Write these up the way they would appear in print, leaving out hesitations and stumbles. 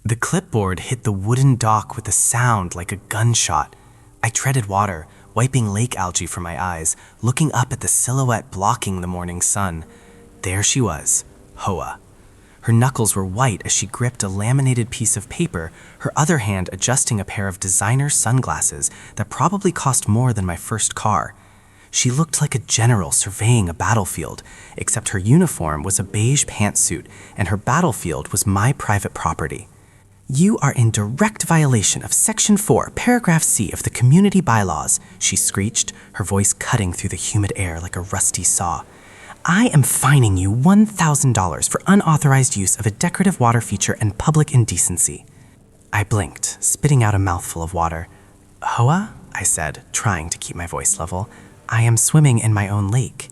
The clipboard hit the wooden dock with a sound like a gunshot. I treaded water, wiping lake algae from my eyes, looking up at the silhouette blocking the morning sun. There she was, HOA. Her knuckles were white as she gripped a laminated piece of paper, her other hand adjusting a pair of designer sunglasses that probably cost more than my first car. She looked like a general surveying a battlefield, except her uniform was a beige pantsuit and her battlefield was my private property. "You are in direct violation of Section 4, Paragraph C of the Community Bylaws," she screeched, her voice cutting through the humid air like a rusty saw. "I am fining you $1,000 for unauthorized use of a decorative water feature and public indecency." I blinked, spitting out a mouthful of water. "HOA?" I said, trying to keep my voice level. "I am swimming in my own lake."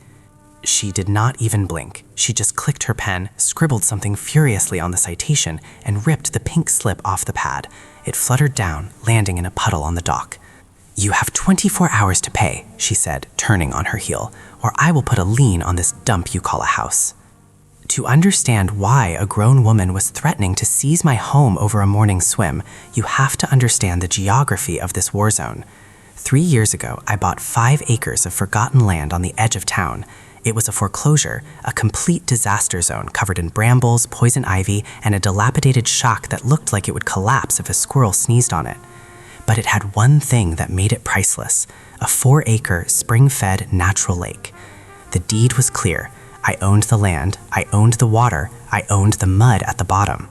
She did not even blink. She just clicked her pen, scribbled something furiously on the citation, and ripped the pink slip off the pad. It fluttered down, landing in a puddle on the dock. "You have 24 hours to pay," she said, turning on her heel, "or I will put a lien on this dump you call a house." To understand why a grown woman was threatening to seize my home over a morning swim, you have to understand the geography of this war zone. 3 years ago, I bought 5 acres of forgotten land on the edge of town. It was a foreclosure, a complete disaster zone covered in brambles, poison ivy, and a dilapidated shack that looked like it would collapse if a squirrel sneezed on it. But it had one thing that made it priceless: a 4-acre, spring-fed natural lake. The deed was clear. I owned the land, I owned the water, I owned the mud at the bottom.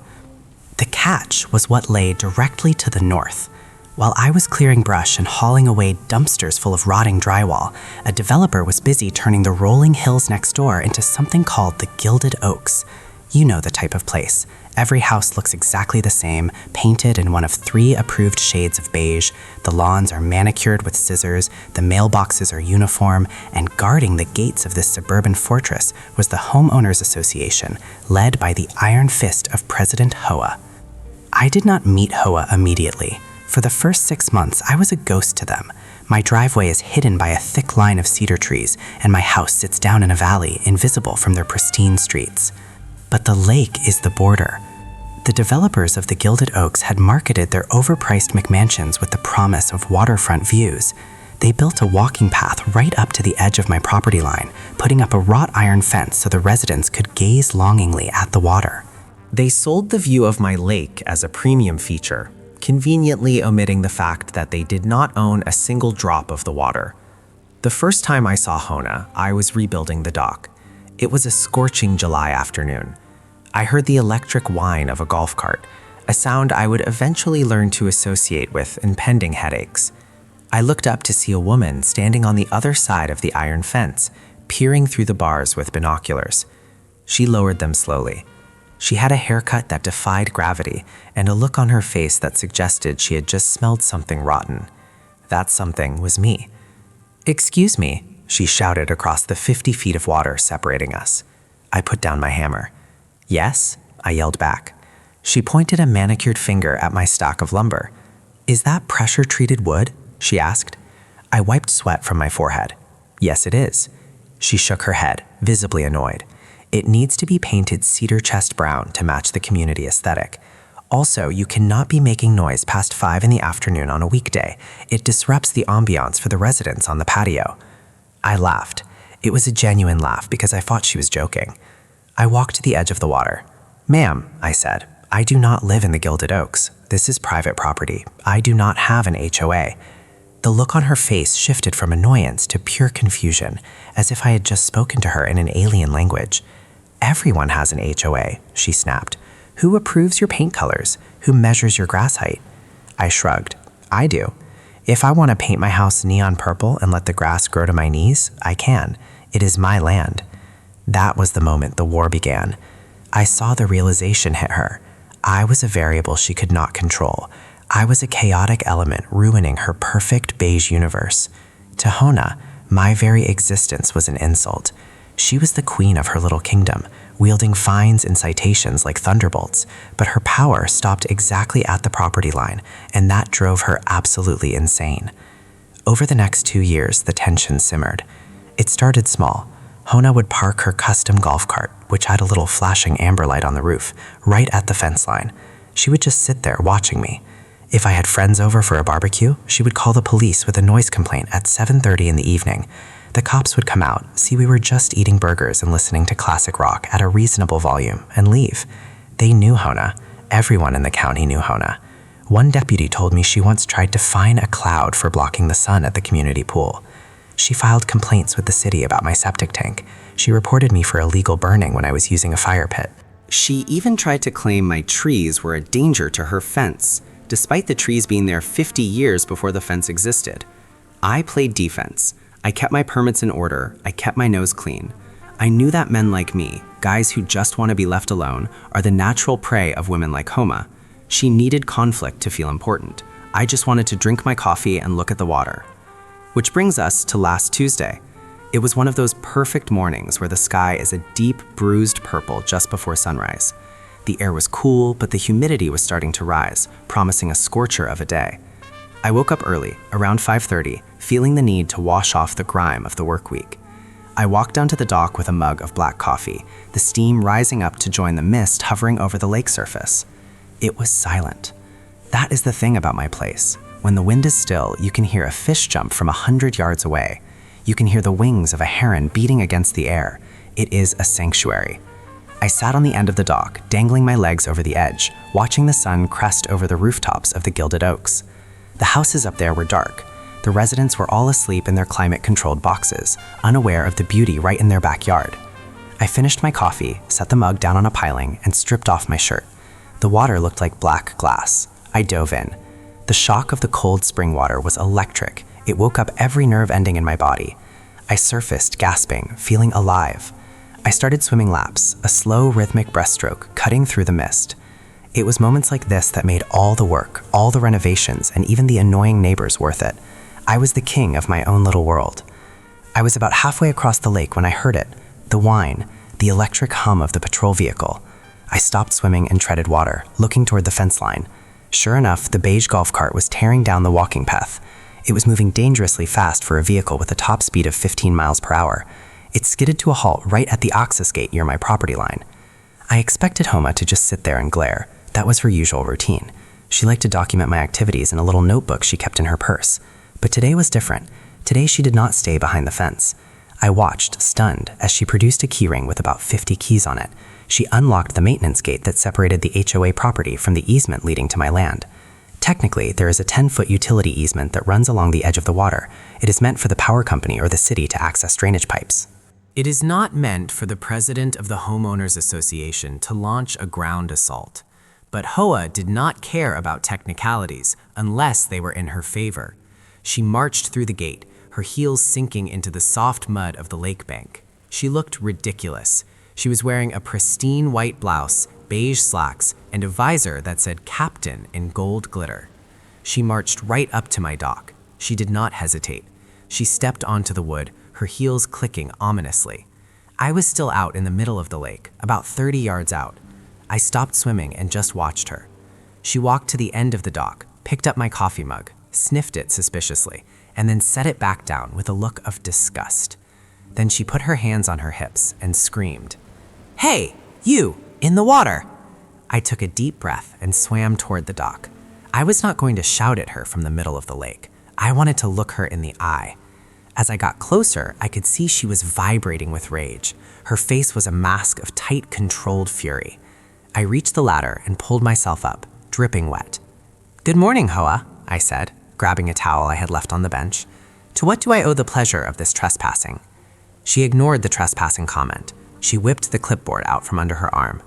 The catch was what lay directly to the north. While I was clearing brush and hauling away dumpsters full of rotting drywall, a developer was busy turning the rolling hills next door into something called the Gilded Oaks. You know the type of place. Every house looks exactly the same, painted in one of 3 approved shades of beige. The lawns are manicured with scissors, the mailboxes are uniform, and guarding the gates of this suburban fortress was the Homeowners Association, led by the iron fist of President HOA. I did not meet HOA immediately. For the first 6 months, I was a ghost to them. My driveway is hidden by a thick line of cedar trees, and my house sits down in a valley, invisible from their pristine streets. But the lake is the border. The developers of the Gilded Oaks had marketed their overpriced McMansions with the promise of waterfront views. They built a walking path right up to the edge of my property line, putting up a wrought iron fence so the residents could gaze longingly at the water. They sold the view of my lake as a premium feature, conveniently omitting the fact that they did not own a single drop of the water. The first time I saw HOA, I was rebuilding the dock. It was a scorching July afternoon. I heard the electric whine of a golf cart, a sound I would eventually learn to associate with impending headaches. I looked up to see a woman standing on the other side of the iron fence, peering through the bars with binoculars. She lowered them slowly. She had a haircut that defied gravity and a look on her face that suggested she had just smelled something rotten. That something was me. "Excuse me," she shouted across the 50 feet of water separating us. I put down my hammer. "Yes?" I yelled back. She pointed a manicured finger at my stack of lumber. "Is that pressure-treated wood?" she asked. I wiped sweat from my forehead. "Yes, it is." She shook her head, visibly annoyed. "It needs to be painted cedar chest brown to match the community aesthetic. Also, you cannot be making noise past 5 in the afternoon on a weekday. It disrupts the ambiance for the residents on the patio." I laughed. It was a genuine laugh because I thought she was joking. I walked to the edge of the water. "Ma'am," I said, "I do not live in the Gilded Oaks. This is private property. I do not have an HOA." The look on her face shifted from annoyance to pure confusion, as if I had just spoken to her in an alien language. "Everyone has an HOA," she snapped. "Who approves your paint colors? Who measures your grass height?" I shrugged. "I do. If I want to paint my house neon purple and let the grass grow to my knees, I can. It is my land." That was the moment the war began. I saw the realization hit her. I was a variable she could not control. I was a chaotic element ruining her perfect beige universe. To HOA, my very existence was an insult. She was the queen of her little kingdom, wielding fines and citations like thunderbolts, but her power stopped exactly at the property line, and that drove her absolutely insane. Over the next 2 years, the tension simmered. It started small. HOA would park her custom golf cart, which had a little flashing amber light on the roof, right at the fence line. She would just sit there watching me. If I had friends over for a barbecue, she would call the police with a noise complaint at 7:30 in the evening. The cops would come out, see we were just eating burgers and listening to classic rock at a reasonable volume, and leave. They knew Hona. Everyone in the county knew Hona. One deputy told me she once tried to fine a cloud for blocking the sun at the community pool. She filed complaints with the city about my septic tank. She reported me for illegal burning when I was using a fire pit. She even tried to claim my trees were a danger to her fence, despite the trees being there 50 years before the fence existed. I played defense. I kept my permits in order. I kept my nose clean. I knew that men like me, guys who just want to be left alone, are the natural prey of women like Homa. She needed conflict to feel important. I just wanted to drink my coffee and look at the water. Which brings us to last Tuesday. It was one of those perfect mornings where the sky is a deep, bruised purple just before sunrise. The air was cool, but the humidity was starting to rise, promising a scorcher of a day. I woke up early, around 5:30, feeling the need to wash off the grime of the work week. I walked down to the dock with a mug of black coffee, the steam rising up to join the mist hovering over the lake surface. It was silent. That is the thing about my place. When the wind is still, you can hear a fish jump from 100 yards away. You can hear the wings of a heron beating against the air. It is a sanctuary. I sat on the end of the dock, dangling my legs over the edge, watching the sun crest over the rooftops of the Gilded Oaks. The houses up there were dark. The residents were all asleep in their climate-controlled boxes, unaware of the beauty right in their backyard. I finished my coffee, set the mug down on a piling, and stripped off my shirt. The water looked like black glass. I dove in. The shock of the cold spring water was electric. It woke up every nerve ending in my body. I surfaced, gasping, feeling alive. I started swimming laps, a slow, rhythmic breaststroke cutting through the mist. It was moments like this that made all the work, all the renovations, and even the annoying neighbors worth it. I was the king of my own little world. I was about halfway across the lake when I heard it, the whine, the electric hum of the patrol vehicle. I stopped swimming and treaded water, looking toward the fence line. Sure enough, the beige golf cart was tearing down the walking path. It was moving dangerously fast for a vehicle with a top speed of 15 miles per hour. It skidded to a halt right at the access gate near my property line. I expected Homa to just sit there and glare. That was her usual routine. She liked to document my activities in a little notebook she kept in her purse. But today was different. Today she did not stay behind the fence. I watched, stunned, as she produced a keyring with about 50 keys on it. She unlocked the maintenance gate that separated the HOA property from the easement leading to my land. Technically, there is a 10-foot utility easement that runs along the edge of the water. It is meant for the power company or the city to access drainage pipes. It is not meant for the president of the Homeowners Association to launch a ground assault. But HOA did not care about technicalities unless they were in her favor. She marched through the gate, her heels sinking into the soft mud of the lake bank. She looked ridiculous. She was wearing a pristine white blouse, beige slacks, and a visor that said Captain in gold glitter. She marched right up to my dock. She did not hesitate. She stepped onto the wood, her heels clicking ominously. I was still out in the middle of the lake, about 30 yards out. I stopped swimming and just watched her. She walked to the end of the dock, picked up my coffee mug, sniffed it suspiciously, and then set it back down with a look of disgust. Then she put her hands on her hips and screamed, "Hey, you, in the water!" I took a deep breath and swam toward the dock. I was not going to shout at her from the middle of the lake. I wanted to look her in the eye. As I got closer, I could see she was vibrating with rage. Her face was a mask of tight, controlled fury. I reached the ladder and pulled myself up, dripping wet. "Good morning, Hoa," I said, grabbing a towel I had left on the bench. "To what do I owe the pleasure of this trespassing?" She ignored the trespassing comment. She whipped the clipboard out from under her arm.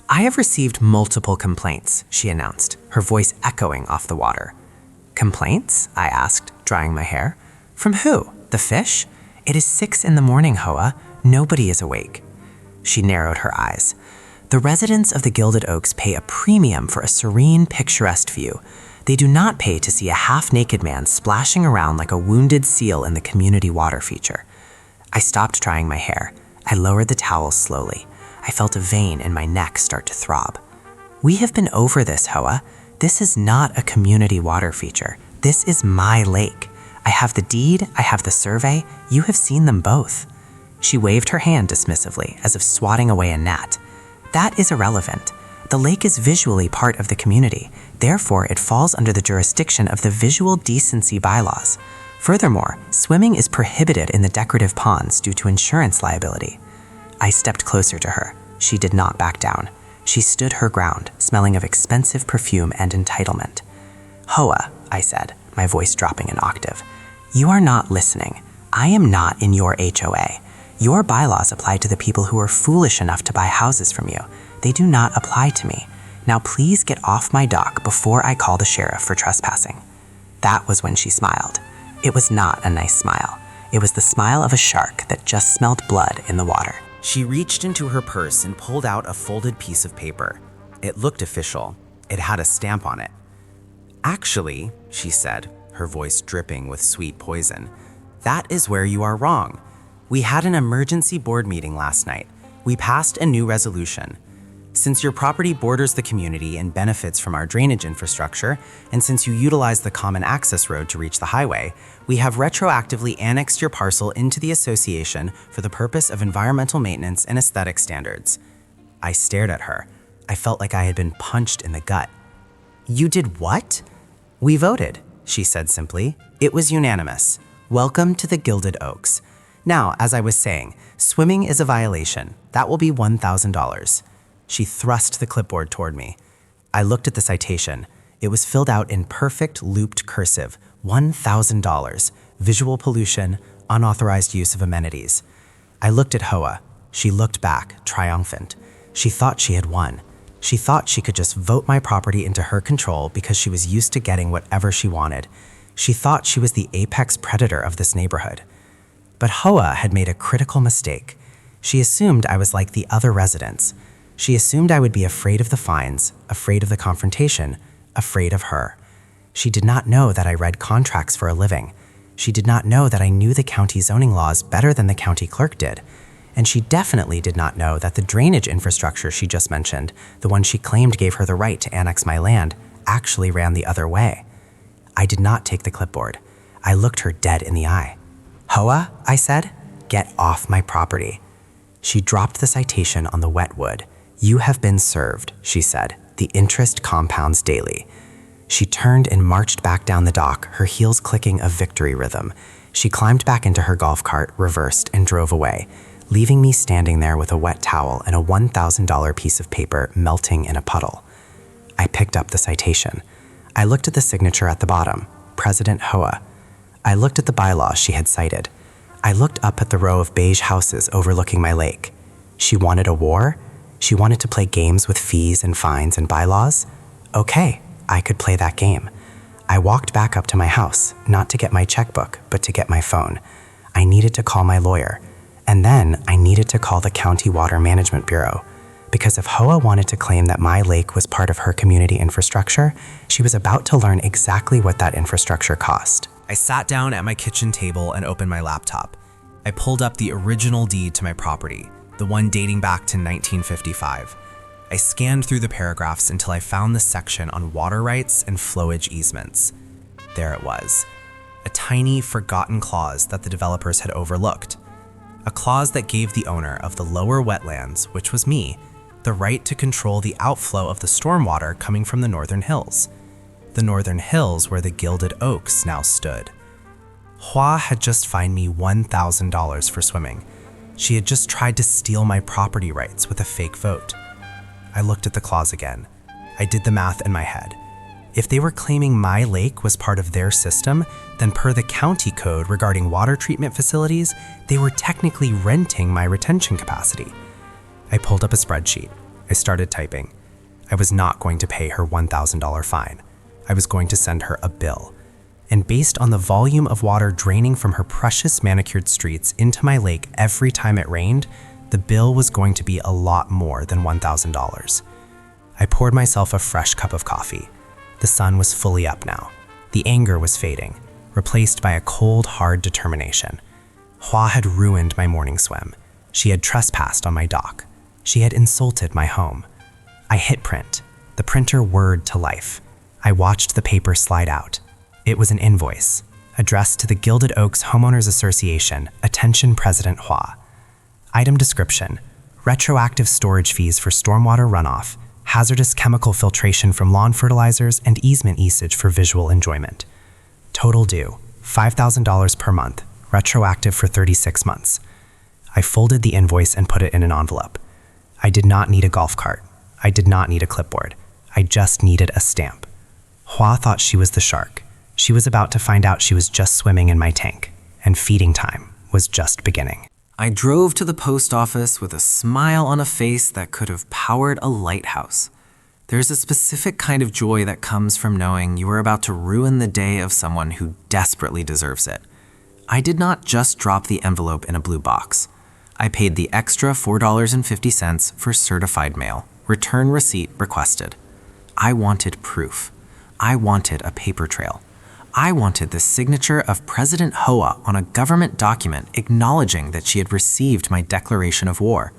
"I have received multiple complaints," she announced, her voice echoing off the water. "Complaints?" I asked, drying my hair. "From who? The fish? It is 6 in the morning, Hoa. Nobody is awake." She narrowed her eyes. "The residents of the Gilded Oaks pay a premium for a serene, picturesque view. They do not pay to see a half-naked man splashing around like a wounded seal in the community water feature." I stopped drying my hair. I lowered the towel slowly. I felt a vein in my neck start to throb. "We have been over this, Hoa. This is not a community water feature. This is my lake. I have the deed, I have the survey. You have seen them both." She waved her hand dismissively, as if swatting away a gnat. "That is irrelevant. The lake is visually part of the community. Therefore, it falls under the jurisdiction of the visual decency bylaws. Furthermore, swimming is prohibited in the decorative ponds due to insurance liability. I stepped closer to her. She did not back down. She stood her ground, smelling of expensive perfume and entitlement. "HOA," I said, my voice dropping an octave. "You are not listening. I am not in your HOA. Your bylaws apply to the people who are foolish enough to buy houses from you. They do not apply to me. Now please get off my dock before I call the sheriff for trespassing." That was when she smiled. It was not a nice smile. It was the smile of a shark that just smelled blood in the water. She reached into her purse and pulled out a folded piece of paper. It looked official. It had a stamp on it. "Actually," she said, her voice dripping with sweet poison, "that is where you are wrong. We had an emergency board meeting last night. We passed a new resolution. Since your property borders the community and benefits from our drainage infrastructure, and since you utilize the common access road to reach the highway, we have retroactively annexed your parcel into the association for the purpose of environmental maintenance and aesthetic standards." I stared at her. I felt like I had been punched in the gut. "You did what?" "We voted," she said simply. "It was unanimous. Welcome to the Gilded Oaks. Now, as I was saying, swimming is a violation. That will be $1,000. She thrust the clipboard toward me. I looked at the citation. It was filled out in perfect looped cursive. $1,000. Visual pollution, unauthorized use of amenities. I looked at HOA. She looked back, triumphant. She thought she had won. She thought she could just vote my property into her control because she was used to getting whatever she wanted. She thought she was the apex predator of this neighborhood. But HOA had made a critical mistake. She assumed I was like the other residents. She assumed I would be afraid of the fines, afraid of the confrontation, afraid of her. She did not know that I read contracts for a living. She did not know that I knew the county zoning laws better than the county clerk did. And she definitely did not know that the drainage infrastructure she just mentioned, the one she claimed gave her the right to annex my land, actually ran the other way. I did not take the clipboard. I looked her dead in the eye. "HOA," I said, "get off my property." She dropped the citation on the wet wood. "You have been served," she said. "The interest compounds daily." She turned and marched back down the dock, her heels clicking a victory rhythm. She climbed back into her golf cart, reversed, and drove away, leaving me standing there with a wet towel and a $1,000 piece of paper melting in a puddle. I picked up the citation. I looked at the signature at the bottom, President HOA. I looked at the bylaws she had cited. I looked up at the row of beige houses overlooking my lake. She wanted a war? She wanted to play games with fees and fines and bylaws? Okay, I could play that game. I walked back up to my house, not to get my checkbook, but to get my phone. I needed to call my lawyer. And then I needed to call the County Water Management Bureau. Because if HOA wanted to claim that my lake was part of her community infrastructure, she was about to learn exactly what that infrastructure cost. I sat down at my kitchen table and opened my laptop. I pulled up the original deed to my property, the one dating back to 1955. I scanned through the paragraphs until I found the section on water rights and flowage easements. There it was, a tiny, forgotten clause that the developers had overlooked. A clause that gave the owner of the lower wetlands, which was me, the right to control the outflow of the stormwater coming from the northern hills. The northern hills where the Gilded Oaks now stood. HOA had just fined me $1,000 for swimming. She had just tried to steal my property rights with a fake vote. I looked at the clause again. I did the math in my head. If they were claiming my lake was part of their system, then per the county code regarding water treatment facilities, they were technically renting my retention capacity. I pulled up a spreadsheet. I started typing. I was not going to pay her $1,000 fine. I was going to send her a bill. And based on the volume of water draining from her precious manicured streets into my lake every time it rained, the bill was going to be a lot more than $1,000. I poured myself a fresh cup of coffee. The sun was fully up now. The anger was fading, replaced by a cold, hard determination. HOA had ruined my morning swim. She had trespassed on my dock. She had insulted my home. I hit print. The printer whirred to life. I watched the paper slide out. It was an invoice, addressed to the Gilded Oaks Homeowners Association, Attention President HOA. Item description: retroactive storage fees for stormwater runoff, hazardous chemical filtration from lawn fertilizers, and easement usage for visual enjoyment. Total due, $5,000 per month, retroactive for 36 months. I folded the invoice and put it in an envelope. I did not need a golf cart. I did not need a clipboard. I just needed a stamp. Hua thought she was the shark. She was about to find out she was just swimming in my tank, and feeding time was just beginning. I drove to the post office with a smile on a face that could have powered a lighthouse. There's a specific kind of joy that comes from knowing you are about to ruin the day of someone who desperately deserves it. I did not just drop the envelope in a blue box. I paid the extra $4.50 for certified mail, return receipt requested. I wanted proof. I wanted a paper trail. I wanted the signature of President HOA on a government document acknowledging that she had received my declaration of war.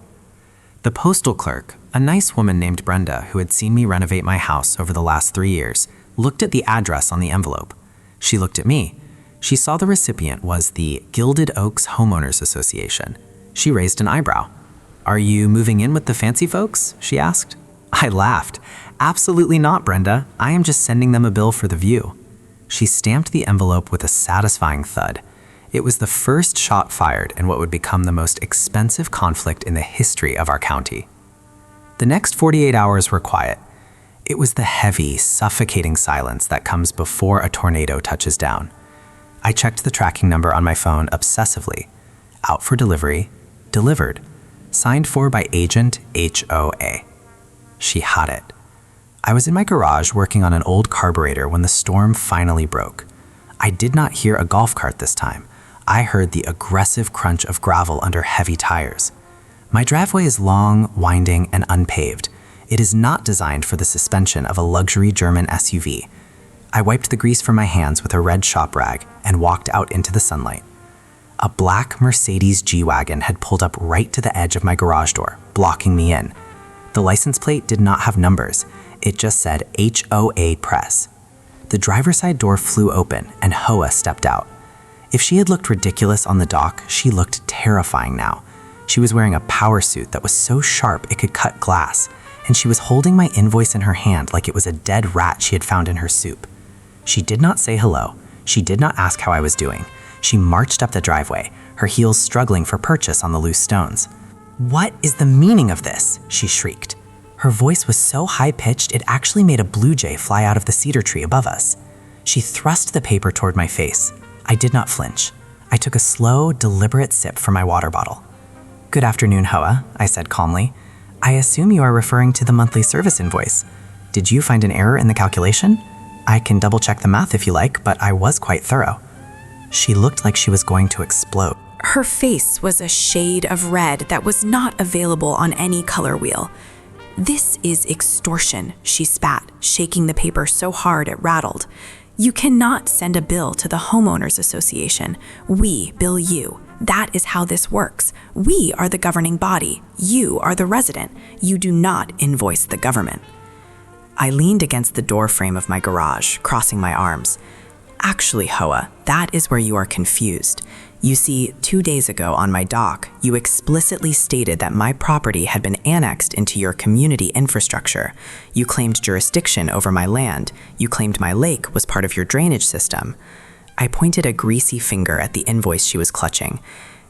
The postal clerk, a nice woman named Brenda who had seen me renovate my house over the last 3 years, looked at the address on the envelope. She looked at me. She saw the recipient was the Gilded Oaks Homeowners Association. She raised an eyebrow. "Are you moving in with the fancy folks?" she asked. I laughed. "Absolutely not, Brenda. I am just sending them a bill for the view." She stamped the envelope with a satisfying thud. It was the first shot fired in what would become the most expensive conflict in the history of our county. The next 48 hours were quiet. It was the heavy, suffocating silence that comes before a tornado touches down. I checked the tracking number on my phone obsessively. Out for delivery, delivered, signed for by Agent HOA. She had it. I was in my garage working on an old carburetor when the storm finally broke. I did not hear a golf cart this time. I heard the aggressive crunch of gravel under heavy tires. My driveway is long, winding, and unpaved. It is not designed for the suspension of a luxury German SUV. I wiped the grease from my hands with a red shop rag and walked out into the sunlight. A black Mercedes G-Wagon had pulled up right to the edge of my garage door, blocking me in. The license plate did not have numbers. It just said HOA Press. The driver's side door flew open and HOA stepped out. If she had looked ridiculous on the dock, she looked terrifying now. She was wearing a power suit that was so sharp it could cut glass, and she was holding my invoice in her hand like it was a dead rat she had found in her soup. She did not say hello. She did not ask how I was doing. She marched up the driveway, her heels struggling for purchase on the loose stones. "What is the meaning of this?" she shrieked. Her voice was so high-pitched it actually made a blue jay fly out of the cedar tree above us. She thrust the paper toward my face. I did not flinch. I took a slow, deliberate sip from my water bottle. "Good afternoon, HOA," I said calmly. "I assume you are referring to the monthly service invoice. Did you find an error in the calculation? I can double-check the math if you like, but I was quite thorough." She looked like she was going to explode. Her face was a shade of red that was not available on any color wheel. "This is extortion," she spat, shaking the paper so hard it rattled. "You cannot send a bill to the Homeowners Association. We bill you. That is how this works. We are the governing body. You are the resident. You do not invoice the government." I leaned against the door frame of my garage, crossing my arms. "Actually, HOA, that is where you are confused. You see, 2 days ago on my dock, you explicitly stated that my property had been annexed into your community infrastructure. You claimed jurisdiction over my land. You claimed my lake was part of your drainage system." I pointed a greasy finger at the invoice she was clutching.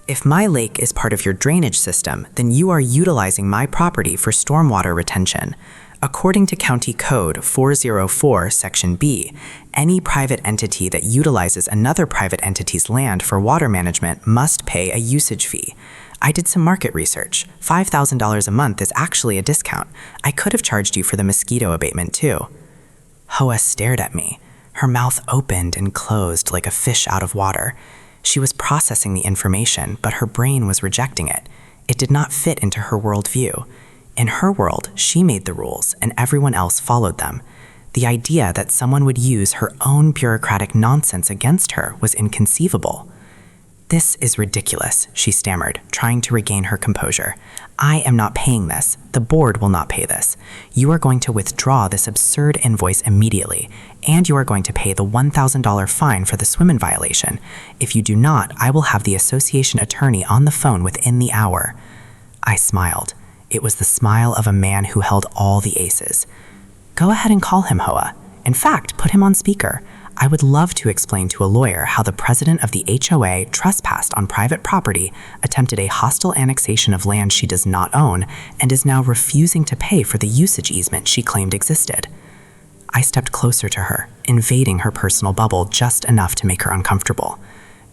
"If my lake is part of your drainage system, then you are utilizing my property for stormwater retention. According to County Code 404, Section B, any private entity that utilizes another private entity's land for water management must pay a usage fee. I did some market research. $5,000 a month is actually a discount. I could have charged you for the mosquito abatement too." HOA stared at me. Her mouth opened and closed like a fish out of water. She was processing the information, but her brain was rejecting it. It did not fit into her worldview. In her world, she made the rules and everyone else followed them. The idea that someone would use her own bureaucratic nonsense against her was inconceivable. "This is ridiculous," she stammered, trying to regain her composure. "I am not paying this. The board will not pay this. You are going to withdraw this absurd invoice immediately, and you are going to pay the $1,000 fine for the swim-in violation. If you do not, I will have the association attorney on the phone within the hour." I smiled. It was the smile of a man who held all the aces. Go ahead and call him, HOA. In fact, put him on speaker. I would love to explain to a lawyer how the president of the HOA trespassed on private property, attempted a hostile annexation of land she does not own, and is now refusing to pay for the usage easement she claimed existed. I stepped closer to her, invading her personal bubble just enough to make her uncomfortable.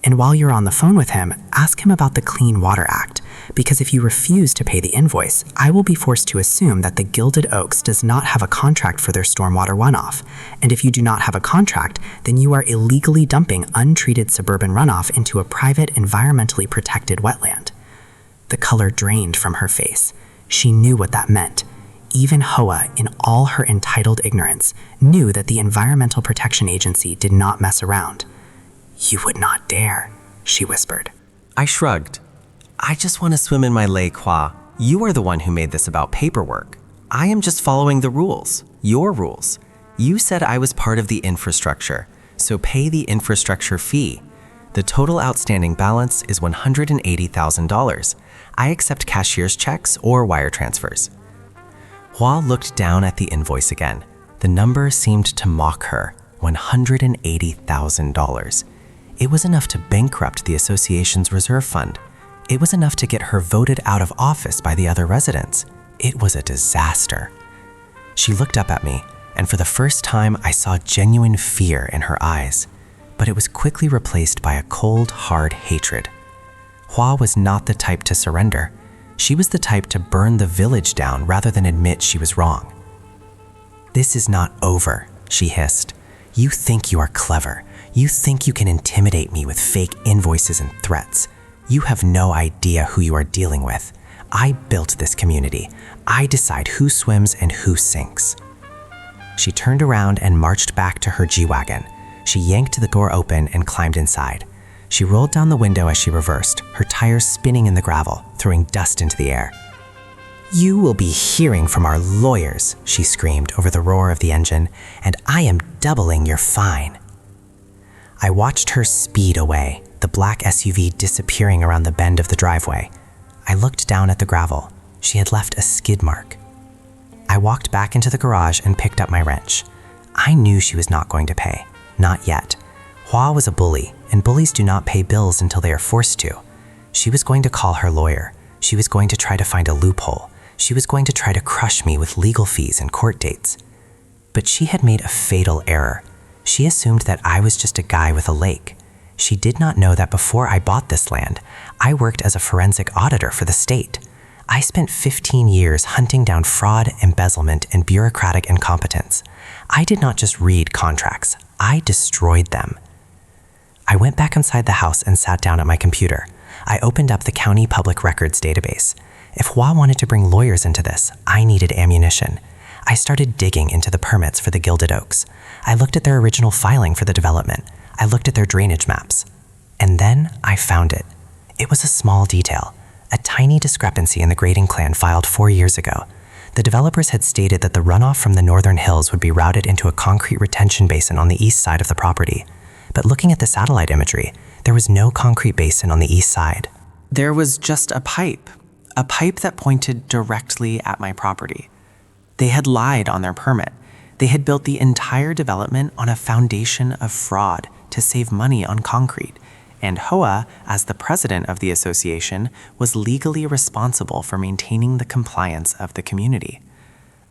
And while you're on the phone with him, ask him about the Clean Water Act, because if you refuse to pay the invoice, I will be forced to assume that the Gilded Oaks does not have a contract for their stormwater runoff. And if you do not have a contract, then you are illegally dumping untreated suburban runoff into a private, environmentally protected wetland. The color drained from her face. She knew what that meant. Even HOA, in all her entitled ignorance, knew that the Environmental Protection Agency did not mess around. You would not dare, she whispered. I shrugged. I just want to swim in my lake, Hua. You are the one who made this about paperwork. I am just following the rules, your rules. You said I was part of the infrastructure, so pay the infrastructure fee. The total outstanding balance is $180,000. I accept cashier's checks or wire transfers. Hua looked down at the invoice again. The number seemed to mock her, $180,000. It was enough to bankrupt the association's reserve fund. It was enough to get her voted out of office by the other residents. It was a disaster. She looked up at me, and for the first time I saw genuine fear in her eyes, but it was quickly replaced by a cold, hard hatred. Hua was not the type to surrender. She was the type to burn the village down rather than admit she was wrong. This is not over, she hissed. You think you are clever. You think you can intimidate me with fake invoices and threats. You have no idea who you are dealing with. I built this community. I decide who swims and who sinks. She turned around and marched back to her G-Wagon. She yanked the door open and climbed inside. She rolled down the window as she reversed, her tires spinning in the gravel, throwing dust into the air. You will be hearing from our lawyers, she screamed over the roar of the engine, and I am doubling your fine. I watched her speed away, the black SUV disappearing around the bend of the driveway. I looked down at the gravel. She had left a skid mark. I walked back into the garage and picked up my wrench. I knew she was not going to pay. Not yet. Hua was a bully, and bullies do not pay bills until they are forced to. She was going to call her lawyer. She was going to try to find a loophole. She was going to try to crush me with legal fees and court dates. But she had made a fatal error. She assumed that I was just a guy with a lake. She did not know that before I bought this land, I worked as a forensic auditor for the state. I spent 15 years hunting down fraud, embezzlement, and bureaucratic incompetence. I did not just read contracts, I destroyed them. I went back inside the house and sat down at my computer. I opened up the county public records database. If Hua wanted to bring lawyers into this, I needed ammunition. I started digging into the permits for the Gilded Oaks. I looked at their original filing for the development. I looked at their drainage maps. And then I found it. It was a small detail, a tiny discrepancy in the grading plan filed 4 years ago. The developers had stated that the runoff from the northern hills would be routed into a concrete retention basin on the east side of the property. But looking at the satellite imagery, there was no concrete basin on the east side. There was just a pipe that pointed directly at my property. They had lied on their permit. They had built the entire development on a foundation of fraud to save money on concrete, and HOA, as the president of the association, was legally responsible for maintaining the compliance of the community.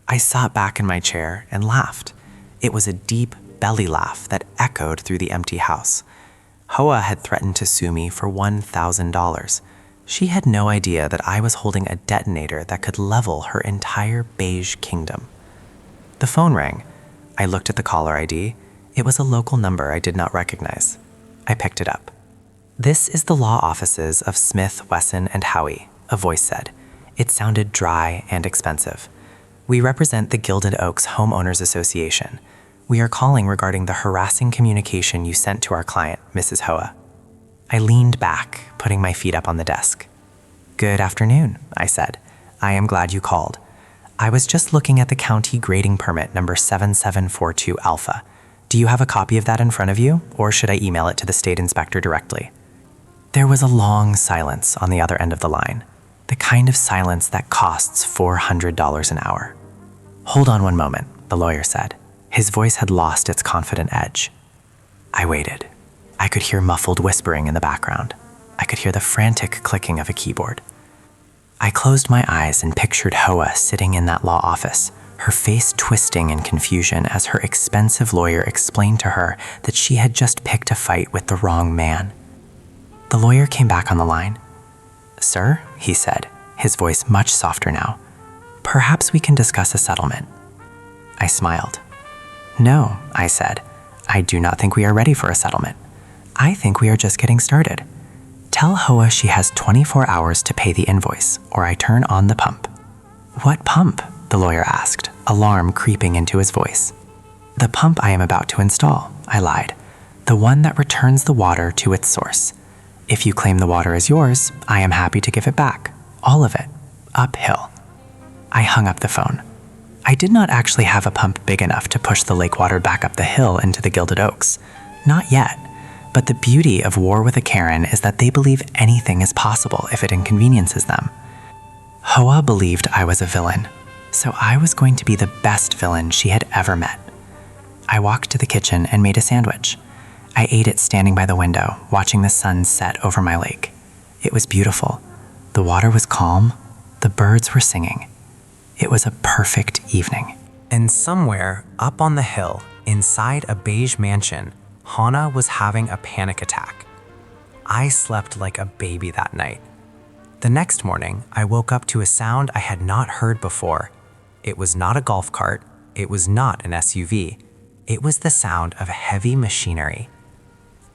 I sat back in my chair and laughed. It was a deep belly laugh that echoed through the empty house. HOA had threatened to sue me for $1,000. She had no idea that I was holding a detonator that could level her entire beige kingdom. The phone rang. I looked at the caller ID. It was a local number I did not recognize. I picked it up. This is the law offices of Smith, Wesson, and Howie, a voice said. It sounded dry and expensive. We represent the Gilded Oaks Homeowners Association. We are calling regarding the harassing communication you sent to our client, Mrs. HOA. I leaned back, putting my feet up on the desk. Good afternoon, I said. I am glad you called. I was just looking at the county grading permit number 7742 Alpha. Do you have a copy of that in front of you, or should I email it to the state inspector directly? There was a long silence on the other end of the line. The kind of silence that costs $400 an hour. "Hold on one moment," the lawyer said. His voice had lost its confident edge. I waited. I could hear muffled whispering in the background. I could hear the frantic clicking of a keyboard. I closed my eyes and pictured Hoa sitting in that law office, her face twisting in confusion as her expensive lawyer explained to her that she had just picked a fight with the wrong man. The lawyer came back on the line. "Sir," he said, his voice much softer now, "perhaps we can discuss a settlement." I smiled. "No," I said, "I do not think we are ready for a settlement. I think we are just getting started. Tell Hoa she has 24 hours to pay the invoice, or I turn on the pump." "What pump?" the lawyer asked, alarm creeping into his voice. "The pump I am about to install," I lied. "The one that returns the water to its source. If you claim the water is yours, I am happy to give it back. All of it. Uphill." I hung up the phone. I did not actually have a pump big enough to push the lake water back up the hill into the Gilded Oaks. Not yet. But the beauty of War with a Karen is that they believe anything is possible if it inconveniences them. Hoa believed I was a villain, so I was going to be the best villain she had ever met. I walked to the kitchen and made a sandwich. I ate it standing by the window, watching the sun set over my lake. It was beautiful. The water was calm. The birds were singing. It was a perfect evening. And somewhere up on the hill, inside a beige mansion, Hana was having a panic attack. I slept like a baby that night. The next morning, I woke up to a sound I had not heard before. It was not a golf cart. It was not an SUV. It was the sound of heavy machinery.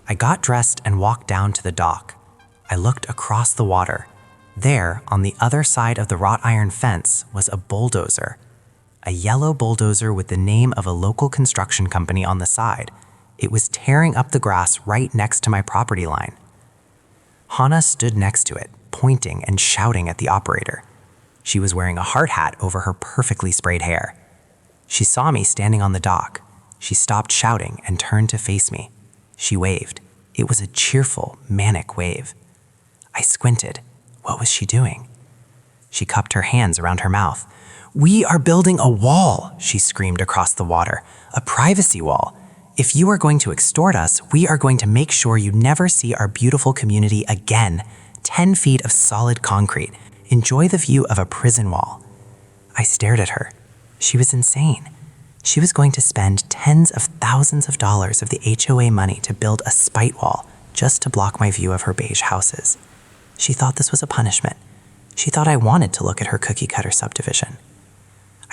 I got dressed and walked down to the dock. I looked across the water. There, on the other side of the wrought iron fence, was a bulldozer. A yellow bulldozer with the name of a local construction company on the side. It was tearing up the grass right next to my property line. Hana stood next to it, pointing and shouting at the operator. She was wearing a hard hat over her perfectly sprayed hair. She saw me standing on the dock. She stopped shouting and turned to face me. She waved. It was a cheerful, manic wave. I squinted. What was she doing? She cupped her hands around her mouth. "We are building a wall," she screamed across the water. "A privacy wall. If you are going to extort us, we are going to make sure you never see our beautiful community again. 10 feet of solid concrete. Enjoy the view of a prison wall." I stared at her. She was insane. She was going to spend tens of thousands of dollars of the HOA money to build a spite wall just to block my view of her beige houses. She thought this was a punishment. She thought I wanted to look at her cookie-cutter subdivision.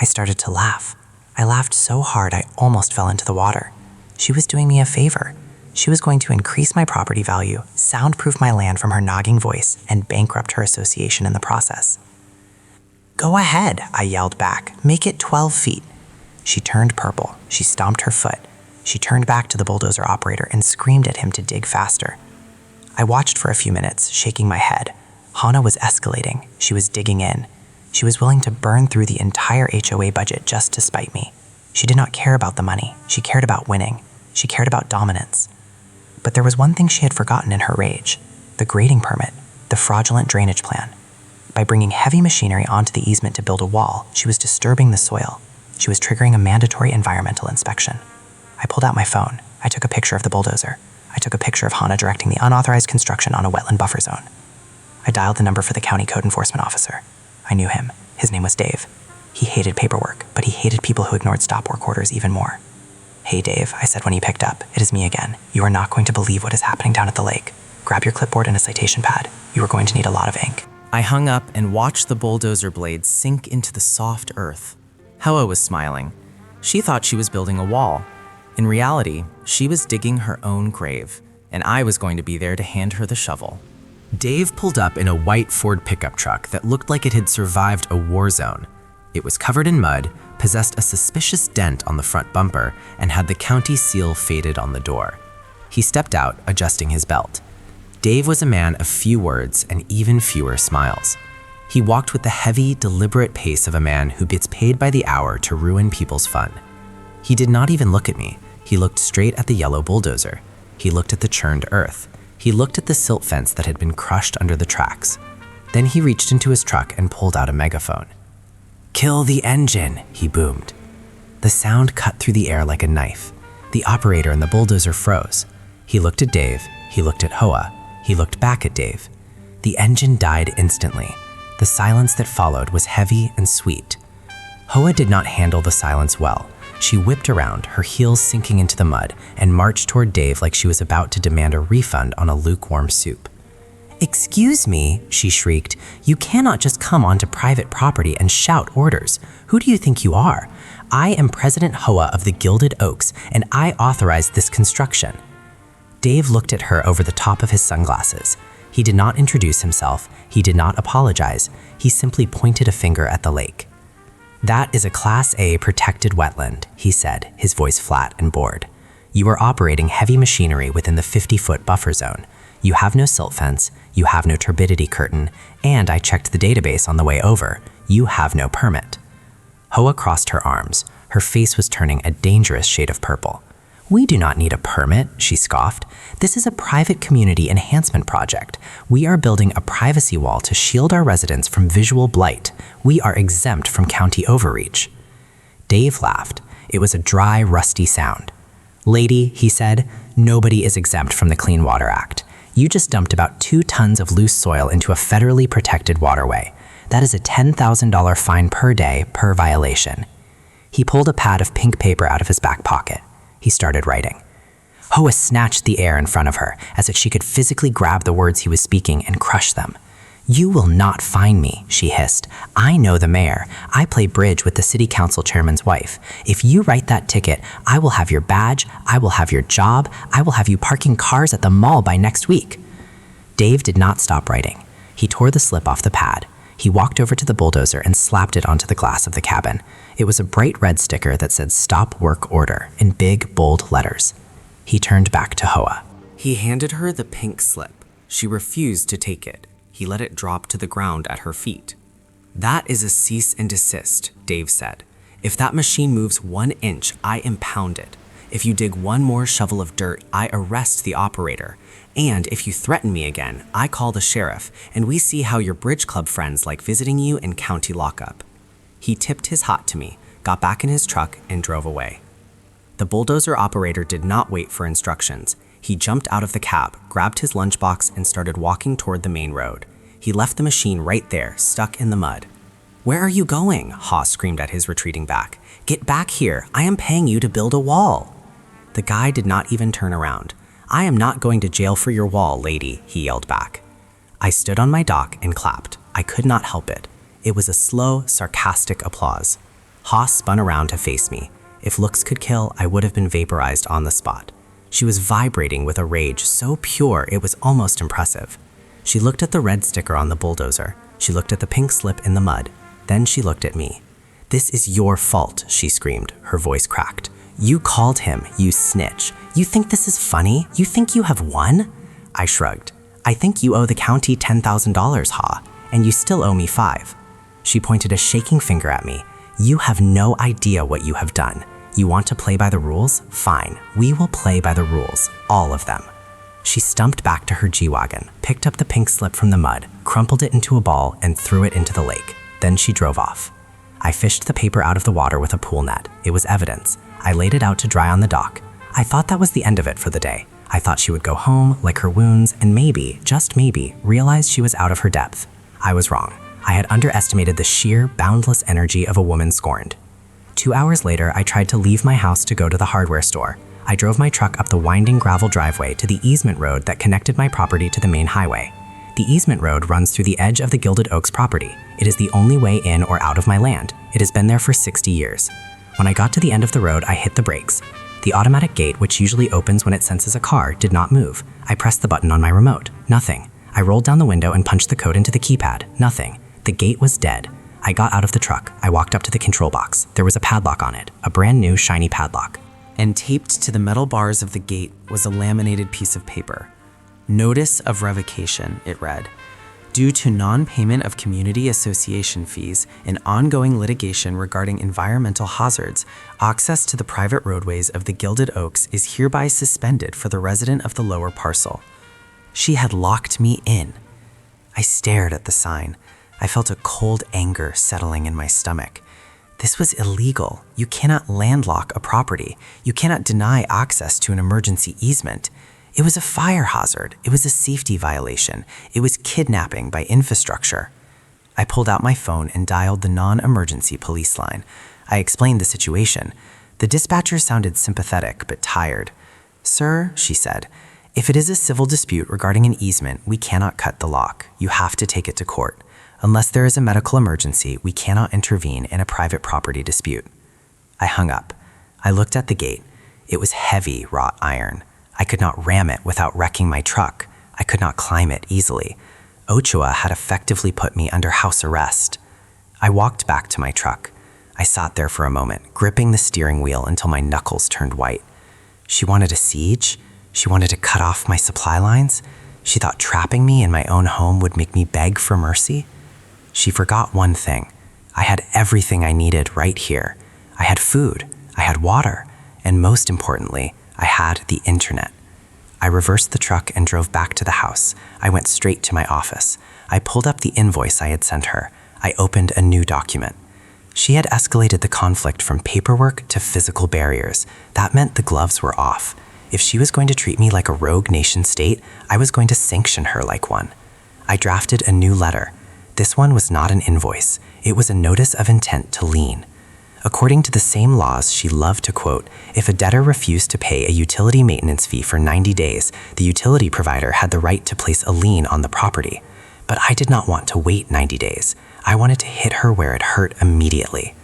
I started to laugh. I laughed so hard I almost fell into the water. She was doing me a favor. She was going to increase my property value, soundproof my land from her nagging voice, and bankrupt her association in the process. "Go ahead," I yelled back. "Make it 12 feet. She turned purple. She stomped her foot. She turned back to the bulldozer operator and screamed at him to dig faster. I watched for a few minutes, shaking my head. Hana was escalating. She was digging in. She was willing to burn through the entire HOA budget just to spite me. She did not care about the money. She cared about winning. She cared about dominance. But there was one thing she had forgotten in her rage: the grading permit, the fraudulent drainage plan. By bringing heavy machinery onto the easement to build a wall, she was disturbing the soil. She was triggering a mandatory environmental inspection. I pulled out my phone. I took a picture of the bulldozer. I took a picture of Hana directing the unauthorized construction on a wetland buffer zone. I dialed the number for the county code enforcement officer. I knew him. His name was Dave. He hated paperwork, but he hated people who ignored stop work orders even more. "Hey, Dave," I said when he picked up. "It is me again. You are not going to believe what is happening down at the lake. Grab your clipboard and a citation pad. You are going to need a lot of ink." I hung up and watched the bulldozer blades sink into the soft earth. Hoa was smiling. She thought she was building a wall. In reality, she was digging her own grave, and I was going to be there to hand her the shovel. Dave pulled up in a white Ford pickup truck that looked like it had survived a war zone. It was covered in mud, possessed a suspicious dent on the front bumper, and had the county seal faded on the door. He stepped out, adjusting his belt. Dave was a man of few words and even fewer smiles. He walked with the heavy, deliberate pace of a man who gets paid by the hour to ruin people's fun. He did not even look at me. He looked straight at the yellow bulldozer. He looked at the churned earth. He looked at the silt fence that had been crushed under the tracks. Then he reached into his truck and pulled out a megaphone. "Kill the engine," he boomed. The sound cut through the air like a knife. The operator and the bulldozer froze. He looked at Dave, he looked at HOA, he looked back at Dave. The engine died instantly. The silence that followed was heavy and sweet. HOA did not handle the silence well. She whipped around, her heels sinking into the mud, and marched toward Dave like she was about to demand a refund on a lukewarm soup. "Excuse me," she shrieked. "You cannot just come onto private property and shout orders. Who do you think you are? I am President HOA of the Gilded Oaks, and I authorized this construction." Dave looked at her over the top of his sunglasses. He did not introduce himself. He did not apologize. He simply pointed a finger at the lake. "That is a Class A protected wetland," he said, his voice flat and bored. "You are operating heavy machinery within the 50-foot buffer zone. You have no silt fence, you have no turbidity curtain, and I checked the database on the way over. You have no permit." HOA crossed her arms. Her face was turning a dangerous shade of purple. "We do not need a permit," she scoffed. "This is a private community enhancement project. We are building a privacy wall to shield our residents from visual blight. We are exempt from county overreach." Dave laughed. It was a dry, rusty sound. "Lady," he said, "nobody is exempt from the Clean Water Act. You just dumped about 2 tons of loose soil into a federally protected waterway. That is a $10,000 fine per day per violation." He pulled a pad of pink paper out of his back pocket. He started writing. HOA snatched the air in front of her, as if she could physically grab the words he was speaking and crush them. "You will not fine me," she hissed. "I know the mayor. I play bridge with the city council chairman's wife. If you write that ticket, I will have your badge, I will have your job, I will have you parking cars at the mall by next week." Dave did not stop writing. He tore the slip off the pad. He walked over to the bulldozer and slapped it onto the glass of the cabin. It was a bright red sticker that said "Stop Work Order" in big, bold letters. He turned back to HOA. He handed her the pink slip. She refused to take it. He let it drop to the ground at her feet. "That is a cease and desist," Dave said. "If that machine moves 1 inch, I impound it. If you dig 1 more shovel of dirt, I arrest the operator. And if you threaten me again, I call the sheriff, and we see how your bridge club friends like visiting you in county lockup." He tipped his hat to me, got back in his truck, and drove away. The bulldozer operator did not wait for instructions. He jumped out of the cab, grabbed his lunchbox, and started walking toward the main road. He left the machine right there, stuck in the mud. "Where are you going?" Haas screamed at his retreating back. "Get back here. I am paying you to build a wall." The guy did not even turn around. "I am not going to jail for your wall, lady," he yelled back. I stood on my dock and clapped. I could not help it. It was a slow, sarcastic applause. Haas spun around to face me. If looks could kill, I would have been vaporized on the spot. She was vibrating with a rage so pure it was almost impressive. She looked at the red sticker on the bulldozer. She looked at the pink slip in the mud. Then she looked at me. "This is your fault," she screamed, her voice cracked. "You called him, you snitch. You think this is funny? You think you have won?" I shrugged. "I think you owe the county $10,000, Ha, and you still owe me 5. She pointed a shaking finger at me. "You have no idea what you have done. You want to play by the rules? Fine, we will play by the rules, all of them." She stumped back to her G-Wagon, picked up the pink slip from the mud, crumpled it into a ball, and threw it into the lake. Then she drove off. I fished the paper out of the water with a pool net. It was evidence. I laid it out to dry on the dock. I thought that was the end of it for the day. I thought she would go home, lick her wounds, and maybe, just maybe, realize she was out of her depth. I was wrong. I had underestimated the sheer, boundless energy of a woman scorned. 2 hours later, I tried to leave my house to go to the hardware store. I drove my truck up the winding gravel driveway to the easement road that connected my property to the main highway. The easement road runs through the edge of the Gilded Oaks property. It is the only way in or out of my land. It has been there for 60 years. When I got to the end of the road, I hit the brakes. The automatic gate, which usually opens when it senses a car, did not move. I pressed the button on my remote. Nothing. I rolled down the window and punched the code into the keypad. Nothing. The gate was dead. I got out of the truck. I walked up to the control box. There was a padlock on it, a brand new shiny padlock. And taped to the metal bars of the gate was a laminated piece of paper. "Notice of revocation," it read. "Due to non-payment of community association fees and ongoing litigation regarding environmental hazards, access to the private roadways of the Gilded Oaks is hereby suspended for the resident of the lower parcel." She had locked me in. I stared at the sign. I felt a cold anger settling in my stomach. This was illegal. You cannot landlock a property. You cannot deny access to an emergency easement. It was a fire hazard. It was a safety violation. It was kidnapping by infrastructure. I pulled out my phone and dialed the non-emergency police line. I explained the situation. The dispatcher sounded sympathetic but tired. "Sir," she said, "if it is a civil dispute regarding an easement, we cannot cut the lock. You have to take it to court. Unless there is a medical emergency, we cannot intervene in a private property dispute." I hung up. I looked at the gate. It was heavy wrought iron. I could not ram it without wrecking my truck. I could not climb it easily. HOA had effectively put me under house arrest. I walked back to my truck. I sat there for a moment, gripping the steering wheel until my knuckles turned white. She wanted a siege? She wanted to cut off my supply lines? She thought trapping me in my own home would make me beg for mercy? She forgot one thing. I had everything I needed right here. I had food, I had water, and most importantly, I had the internet. I reversed the truck and drove back to the house. I went straight to my office. I pulled up the invoice I had sent her. I opened a new document. She had escalated the conflict from paperwork to physical barriers. That meant the gloves were off. If she was going to treat me like a rogue nation state, I was going to sanction her like one. I drafted a new letter. This one was not an invoice. It was a notice of intent to lien. According to the same laws she loved to quote, if a debtor refused to pay a utility maintenance fee for 90 days, the utility provider had the right to place a lien on the property. But I did not want to wait 90 days. I wanted to hit her where it hurt immediately.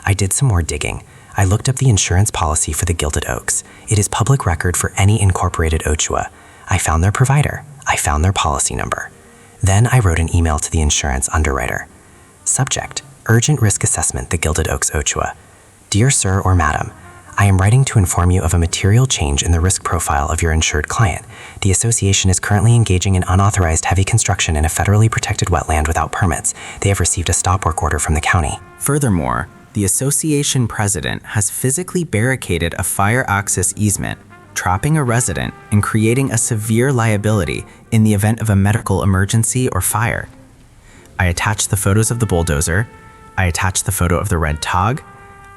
I did some more digging. I looked up the insurance policy for the Gilded Oaks. It is public record for any incorporated HOA. I found their provider. I found their policy number. Then I wrote an email to the insurance underwriter. Subject: Urgent Risk Assessment, the Gilded Oaks HOA. Dear Sir or Madam, I am writing to inform you of a material change in the risk profile of your insured client. The association is currently engaging in unauthorized heavy construction in a federally protected wetland without permits. They have received a stop work order from the county. Furthermore, the association president has physically barricaded a fire access easement, trapping a resident and creating a severe liability in the event of a medical emergency or fire. I attached the photos of the bulldozer. I attached the photo of the red tog.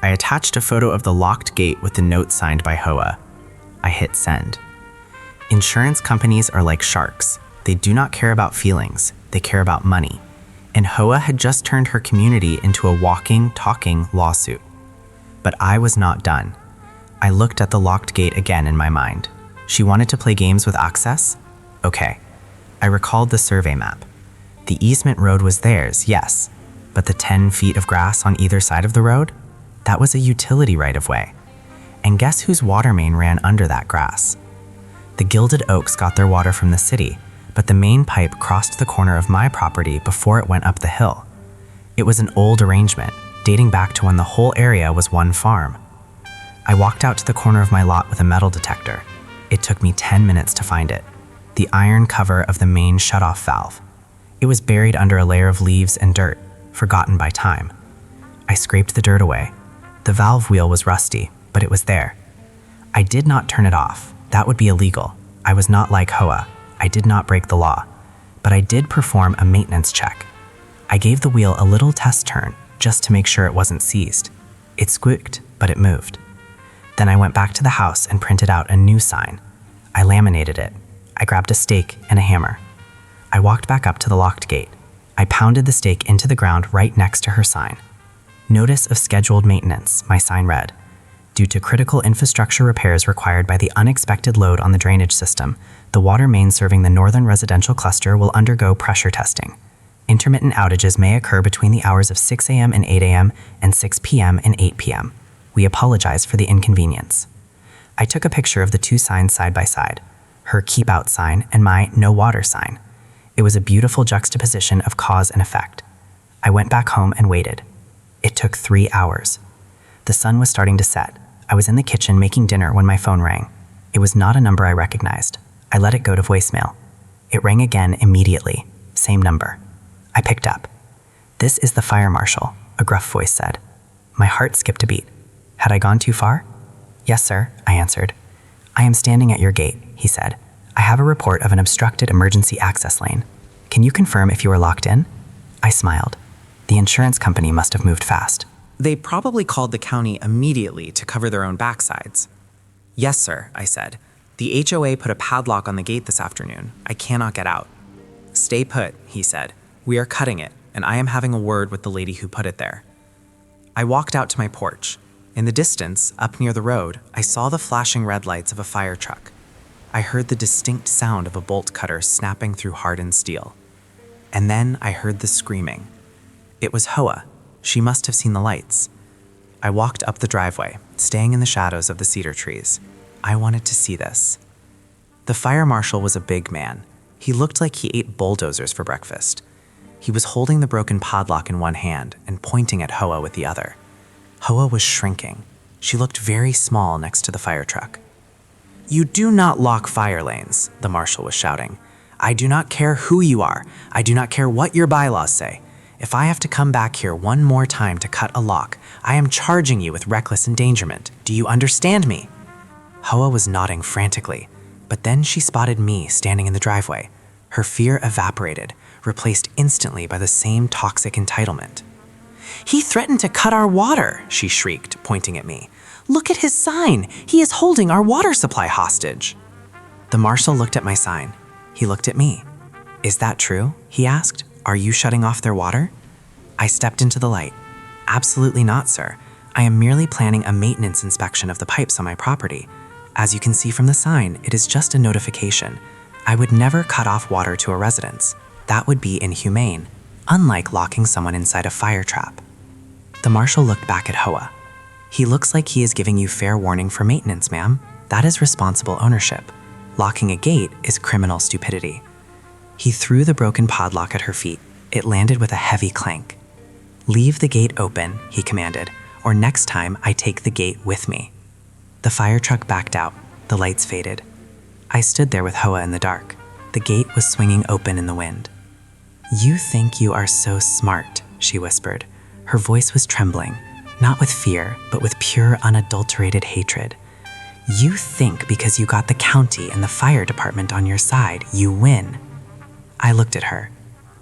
I attached a photo of the locked gate with the note signed by HOA. I hit send. Insurance companies are like sharks. They do not care about feelings. They care about money. And HOA had just turned her community into a walking, talking lawsuit. But I was not done. I looked at the locked gate again in my mind. She wanted to play games with access? Okay. I recalled the survey map. The easement road was theirs, yes. But the 10 feet of grass on either side of the road? That was a utility right-of-way. And guess whose water main ran under that grass? The Gilded Oaks got their water from the city, but the main pipe crossed the corner of my property before it went up the hill. It was an old arrangement, dating back to when the whole area was one farm. I walked out to the corner of my lot with a metal detector. It took me 10 minutes to find it. The iron cover of the main shutoff valve. It was buried under a layer of leaves and dirt, forgotten by time. I scraped the dirt away. The valve wheel was rusty, but it was there. I did not turn it off. That would be illegal. I was not like HOA. I did not break the law. But I did perform a maintenance check. I gave the wheel a little test turn, just to make sure it wasn't seized. It squeaked, but it moved. Then I went back to the house and printed out a new sign. I laminated it. I grabbed a stake and a hammer. I walked back up to the locked gate. I pounded the stake into the ground right next to her sign. Notice of scheduled maintenance, my sign read. Due to critical infrastructure repairs required by the unexpected load on the drainage system, the water main serving the northern residential cluster will undergo pressure testing. Intermittent outages may occur between the hours of 6 a.m. and 8 a.m. and 6 p.m. and 8 p.m. We apologize for the inconvenience. I took a picture of the two signs side by side, her keep out sign and my no water sign. It was a beautiful juxtaposition of cause and effect. I went back home and waited. It took 3 hours. The sun was starting to set. I was in the kitchen making dinner when my phone rang. It was not a number I recognized. I let it go to voicemail. It rang again immediately. Same number. I picked up. "This is the fire marshal," a gruff voice said. My heart skipped a beat. Had I gone too far? "Yes, sir," I answered. "I am standing at your gate," he said. "I have a report of an obstructed emergency access lane. Can you confirm if you were locked in? I smiled. The insurance company must have moved fast. They probably called the county immediately to cover their own backsides. Yes, sir, I said. The HOA put a padlock on the gate this afternoon. I cannot get out. Stay put, he said. We are cutting it, and I am having a word with the lady who put it there. I walked out to my porch. In the distance, up near the road, I saw the flashing red lights of a fire truck. I heard the distinct sound of a bolt cutter snapping through hardened steel. And then I heard the screaming. It was HOA. She must have seen the lights. I walked up the driveway, staying in the shadows of the cedar trees. I wanted to see this. The fire marshal was a big man. He looked like he ate bulldozers for breakfast. He was holding the broken padlock in one hand and pointing at HOA with the other. HOA was shrinking. She looked very small next to the fire truck. You do not lock fire lanes, the marshal was shouting. I do not care who you are. I do not care what your bylaws say. If I have to come back here one more time to cut a lock, I am charging you with reckless endangerment. Do you understand me? HOA was nodding frantically, but then she spotted me standing in the driveway. Her fear evaporated, replaced instantly by the same toxic entitlement. He threatened to cut our water, she shrieked, pointing at me. Look at his sign. He is holding our water supply hostage. The marshal looked at my sign. He looked at me. Is that true? He asked. Are you shutting off their water? I stepped into the light. Absolutely not, sir. I am merely planning a maintenance inspection of the pipes on my property. As you can see from the sign, it is just a notification. I would never cut off water to a residence. That would be inhumane, unlike locking someone inside a fire trap. The marshal looked back at HOA. He looks like he is giving you fair warning for maintenance, ma'am. That is responsible ownership. Locking a gate is criminal stupidity. He threw the broken padlock at her feet. It landed with a heavy clank. Leave the gate open, he commanded, or next time I take the gate with me. The fire truck backed out. The lights faded. I stood there with HOA in the dark. The gate was swinging open in the wind. You think you are so smart, she whispered. Her voice was trembling, not with fear, but with pure, unadulterated hatred. You think because you got the county and the fire department on your side, you win. I looked at her.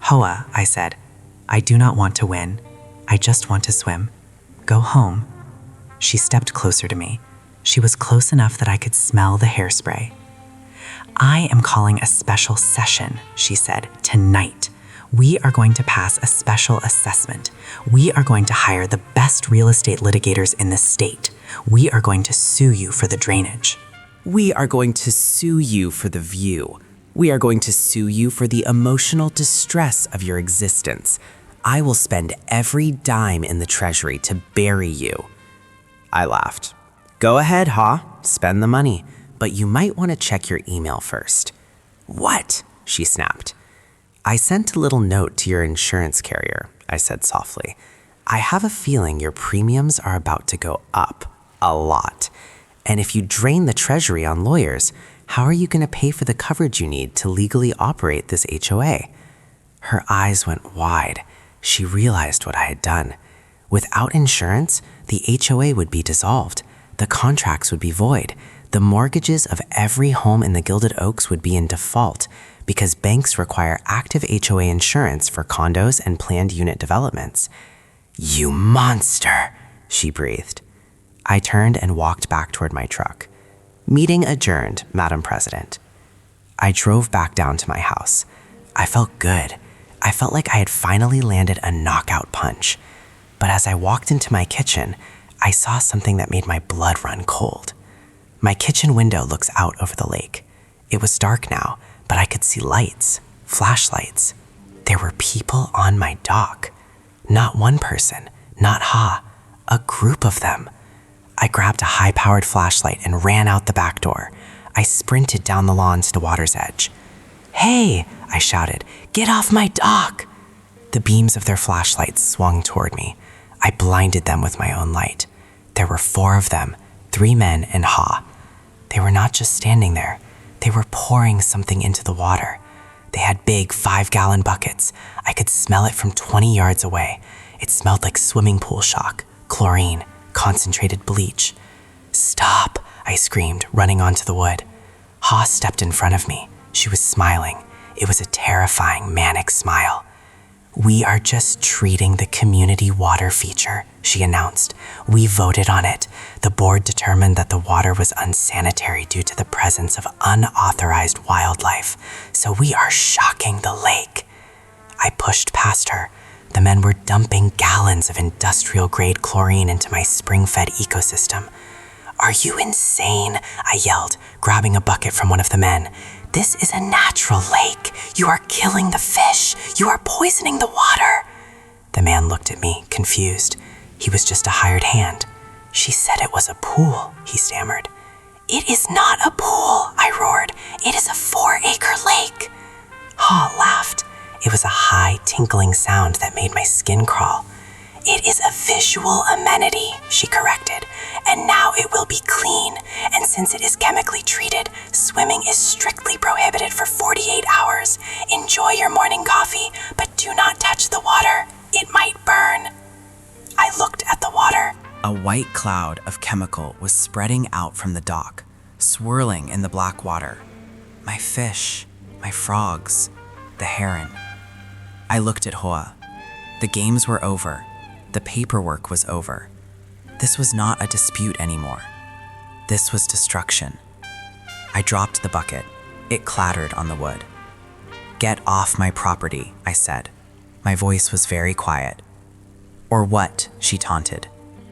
HOA, I said, I do not want to win. I just want to swim. Go home. She stepped closer to me. She was close enough that I could smell the hairspray. I am calling a special session, she said, tonight. We are going to pass a special assessment. We are going to hire the best real estate litigators in the state. We are going to sue you for the drainage. We are going to sue you for the view. We are going to sue you for the emotional distress of your existence. I will spend every dime in the treasury to bury you. I laughed. Go ahead, spend the money, but you might want to check your email first. What? She snapped. I sent a little note to your insurance carrier, I said softly. I have a feeling your premiums are about to go up a lot. And if you drain the treasury on lawyers, how are you going to pay for the coverage you need to legally operate this HOA? Her eyes went wide. She realized what I had done. Without insurance, the HOA would be dissolved. The contracts would be void. The mortgages of every home in the Gilded Oaks would be in default because banks require active HOA insurance for condos and planned unit developments. You monster, she breathed. I turned and walked back toward my truck. Meeting adjourned, Madam President. I drove back down to my house. I felt good. I felt like I had finally landed a knockout punch. But as I walked into my kitchen, I saw something that made my blood run cold. My kitchen window looks out over the lake. It was dark now, but I could see lights, flashlights. There were people on my dock. Not one person, not a group of them. I grabbed a high-powered flashlight and ran out the back door. I sprinted down the lawn to the water's edge. Hey, I shouted, get off my dock! The beams of their flashlights swung toward me. I blinded them with my own light. There were 4 of them, 3 men and They were not just standing there. They were pouring something into the water. They had big 5-gallon buckets. I could smell it from 20 yards away. It smelled like swimming pool shock, chlorine, concentrated bleach. Stop, I screamed, running onto the wood. Ha stepped in front of me. She was smiling. It was a terrifying, manic smile. "We are just treating the community water feature," she announced. "We voted on it. The board determined that the water was unsanitary due to the presence of unauthorized wildlife, so we are shocking the lake." I pushed past her. The men were dumping gallons of industrial-grade chlorine into my spring-fed ecosystem. "Are you insane?" I yelled, grabbing a bucket from one of the men. "This is a natural lake. You are killing the fish. You are poisoning the water." The man looked at me, confused. He was just a hired hand. "She said it was a pool," he stammered. "It is not a pool," I roared. "It is a 4-acre lake." Ha laughed. It was a high, tinkling sound that made my skin crawl. "It is a visual amenity," she corrected, "and now it will be clean, and since it is chemically treated, swimming is strictly prohibited for 48 hours. Enjoy your morning coffee, but do not touch the water. It might burn." I looked at the water. A white cloud of chemical was spreading out from the dock, swirling in the black water. My fish, my frogs, the heron. I looked at Hoa. The games were over. The paperwork was over. This was not a dispute anymore. This was destruction. I dropped the bucket. It clattered on the wood. "Get off my property," I said. My voice was very quiet. "Or what?" she taunted.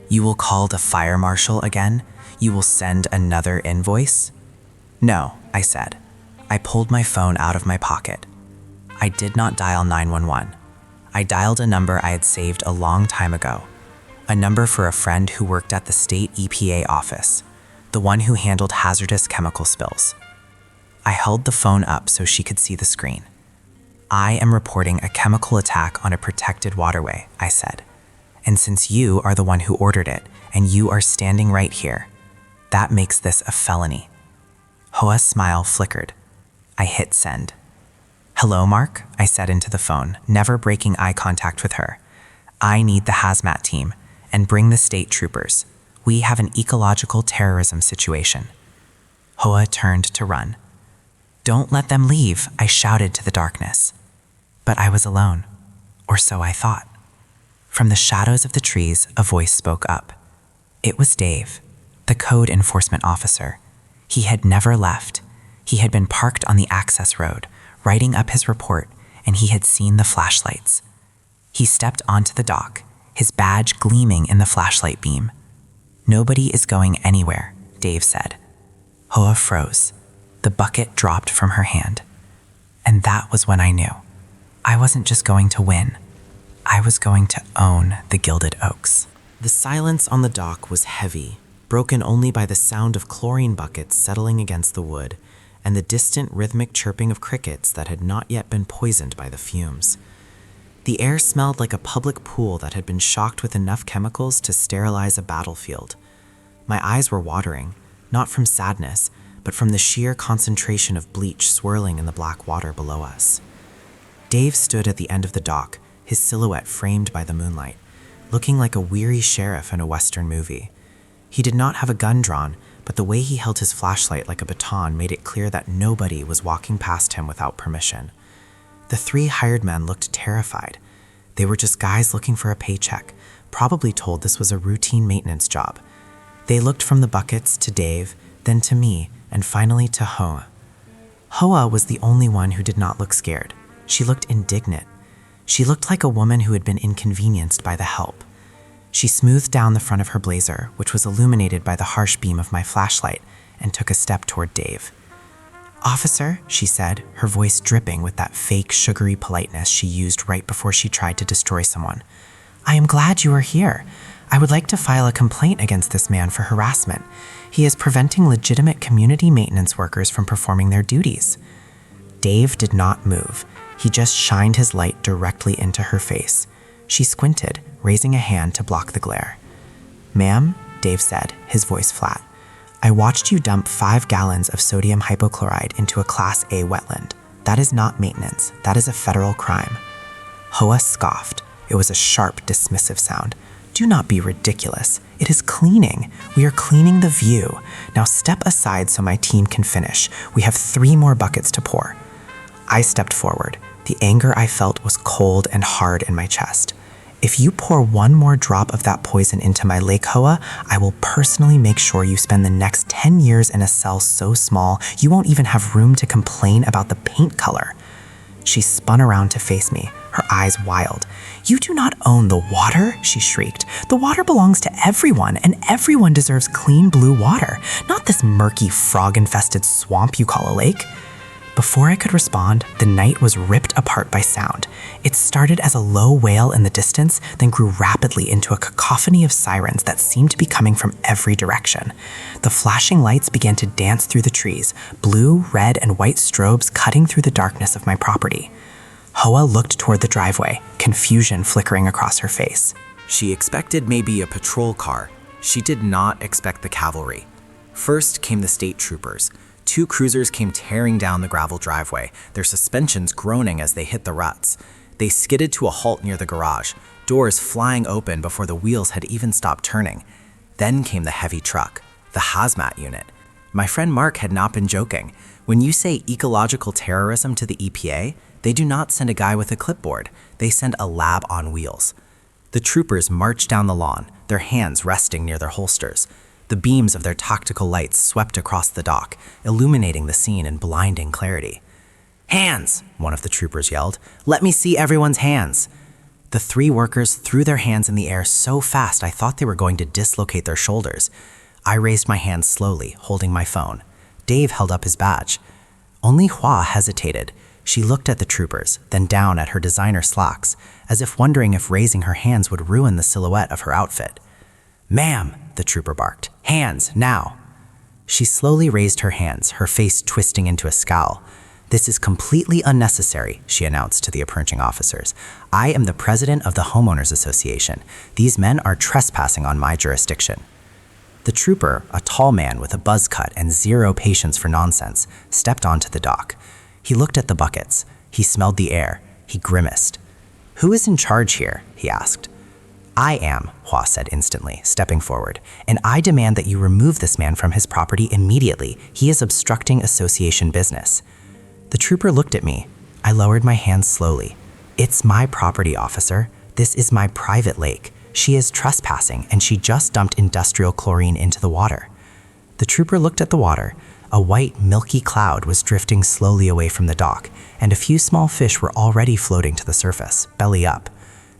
"You will call the fire marshal again? You will send another invoice?" "No," I said. I pulled my phone out of my pocket. I did not dial 911. I dialed a number I had saved a long time ago, a number for a friend who worked at the state EPA office, the one who handled hazardous chemical spills. I held the phone up so she could see the screen. "I am reporting a chemical attack on a protected waterway," I said. "And since you are the one who ordered it, and you are standing right here, that makes this a felony." Hoa's smile flickered. I hit send. "Hello, Mark," I said into the phone, never breaking eye contact with her. "I need the hazmat team, and bring the state troopers. We have an ecological terrorism situation." Hoa turned to run. "Don't let them leave," I shouted to the darkness. But I was alone, or so I thought. From the shadows of the trees, a voice spoke up. It was Dave, the code enforcement officer. He had never left. He had been parked on the access road, writing up his report, and he had seen the flashlights. He stepped onto the dock, his badge gleaming in the flashlight beam. "Nobody is going anywhere," Dave said. Hoa froze. The bucket dropped from her hand. And that was when I knew. I wasn't just going to win. I was going to own the Gilded Oaks. The silence on the dock was heavy, broken only by the sound of chlorine buckets settling against the wood, and the distant rhythmic chirping of crickets that had not yet been poisoned by the fumes. The air smelled like a public pool that had been shocked with enough chemicals to sterilize a battlefield. My eyes were watering, not from sadness, but from the sheer concentration of bleach swirling in the black water below us. Dave stood at the end of the dock, his silhouette framed by the moonlight, looking like a weary sheriff in a Western movie. He did not have a gun drawn, but the way he held his flashlight like a baton made it clear that nobody was walking past him without permission. The 3 hired men looked terrified. They were just guys looking for a paycheck, probably told this was a routine maintenance job. They looked from the buckets to Dave, then to me, and finally to Hoa. Hoa was the only one who did not look scared. She looked indignant. She looked like a woman who had been inconvenienced by the help. She smoothed down the front of her blazer, which was illuminated by the harsh beam of my flashlight, and took a step toward Dave. "Officer," she said, her voice dripping with that fake, sugary politeness she used right before she tried to destroy someone. "I am glad you are here. I would like to file a complaint against this man for harassment. He is preventing legitimate community maintenance workers from performing their duties." Dave did not move. He just shined his light directly into her face. She squinted, raising a hand to block the glare. "Ma'am," Dave said, his voice flat, "I watched you dump 5 gallons of sodium hypochlorite into a Class A wetland. That is not maintenance. That is a federal crime." Hoa scoffed. It was a sharp, dismissive sound. "Do not be ridiculous. It is cleaning. We are cleaning the view. Now step aside so my team can finish. We have 3 more buckets to pour." I stepped forward. The anger I felt was cold and hard in my chest. If you pour one more drop of that poison into my lake, Hoa, I will personally make sure you spend the next 10 years in a cell so small you won't even have room to complain about the paint color. She spun around to face me, her eyes wild. You do not own the water, she shrieked. The water belongs to everyone, and everyone deserves clean blue water, not this murky, frog-infested swamp you call a lake. Before I could respond, the night was ripped apart by sound. It started as a low wail in the distance, then grew rapidly into a cacophony of sirens that seemed to be coming from every direction. The flashing lights began to dance through the trees, blue, red, and white strobes cutting through the darkness of my property. Hoa looked toward the driveway, confusion flickering across her face. She expected maybe a patrol car. She did not expect the cavalry. First came the state troopers. 2 cruisers came tearing down the gravel driveway, their suspensions groaning as they hit the ruts. They skidded to a halt near the garage, doors flying open before the wheels had even stopped turning. Then came the heavy truck, the hazmat unit. My friend Mark had not been joking. When you say ecological terrorism to the EPA, they do not send a guy with a clipboard. They send a lab on wheels. The troopers marched down the lawn, their hands resting near their holsters. The beams of their tactical lights swept across the dock, illuminating the scene in blinding clarity. "Hands!" one of the troopers yelled. "Let me see everyone's hands!" The 3 workers threw their hands in the air so fast I thought they were going to dislocate their shoulders. I raised my hands slowly, holding my phone. Dave held up his badge. Only Hoa hesitated. She looked at the troopers, then down at her designer slacks, as if wondering if raising her hands would ruin the silhouette of her outfit. "Ma'am," the trooper barked. "Hands, now." She slowly raised her hands, her face twisting into a scowl. "This is completely unnecessary," she announced to the approaching officers. "I am the president of the Homeowners Association. These men are trespassing on my jurisdiction." The trooper, a tall man with a buzz cut and zero patience for nonsense, stepped onto the dock. He looked at the buckets. He smelled the air. He grimaced. "Who is in charge here?" he asked. "I am," Hoa said instantly, stepping forward, "and I demand that you remove this man from his property immediately. He is obstructing association business." The trooper looked at me. I lowered my hands slowly. "It's my property, officer. This is my private lake. She is trespassing, and she just dumped industrial chlorine into the water." The trooper looked at the water. A white, milky cloud was drifting slowly away from the dock, and a few small fish were already floating to the surface, belly up.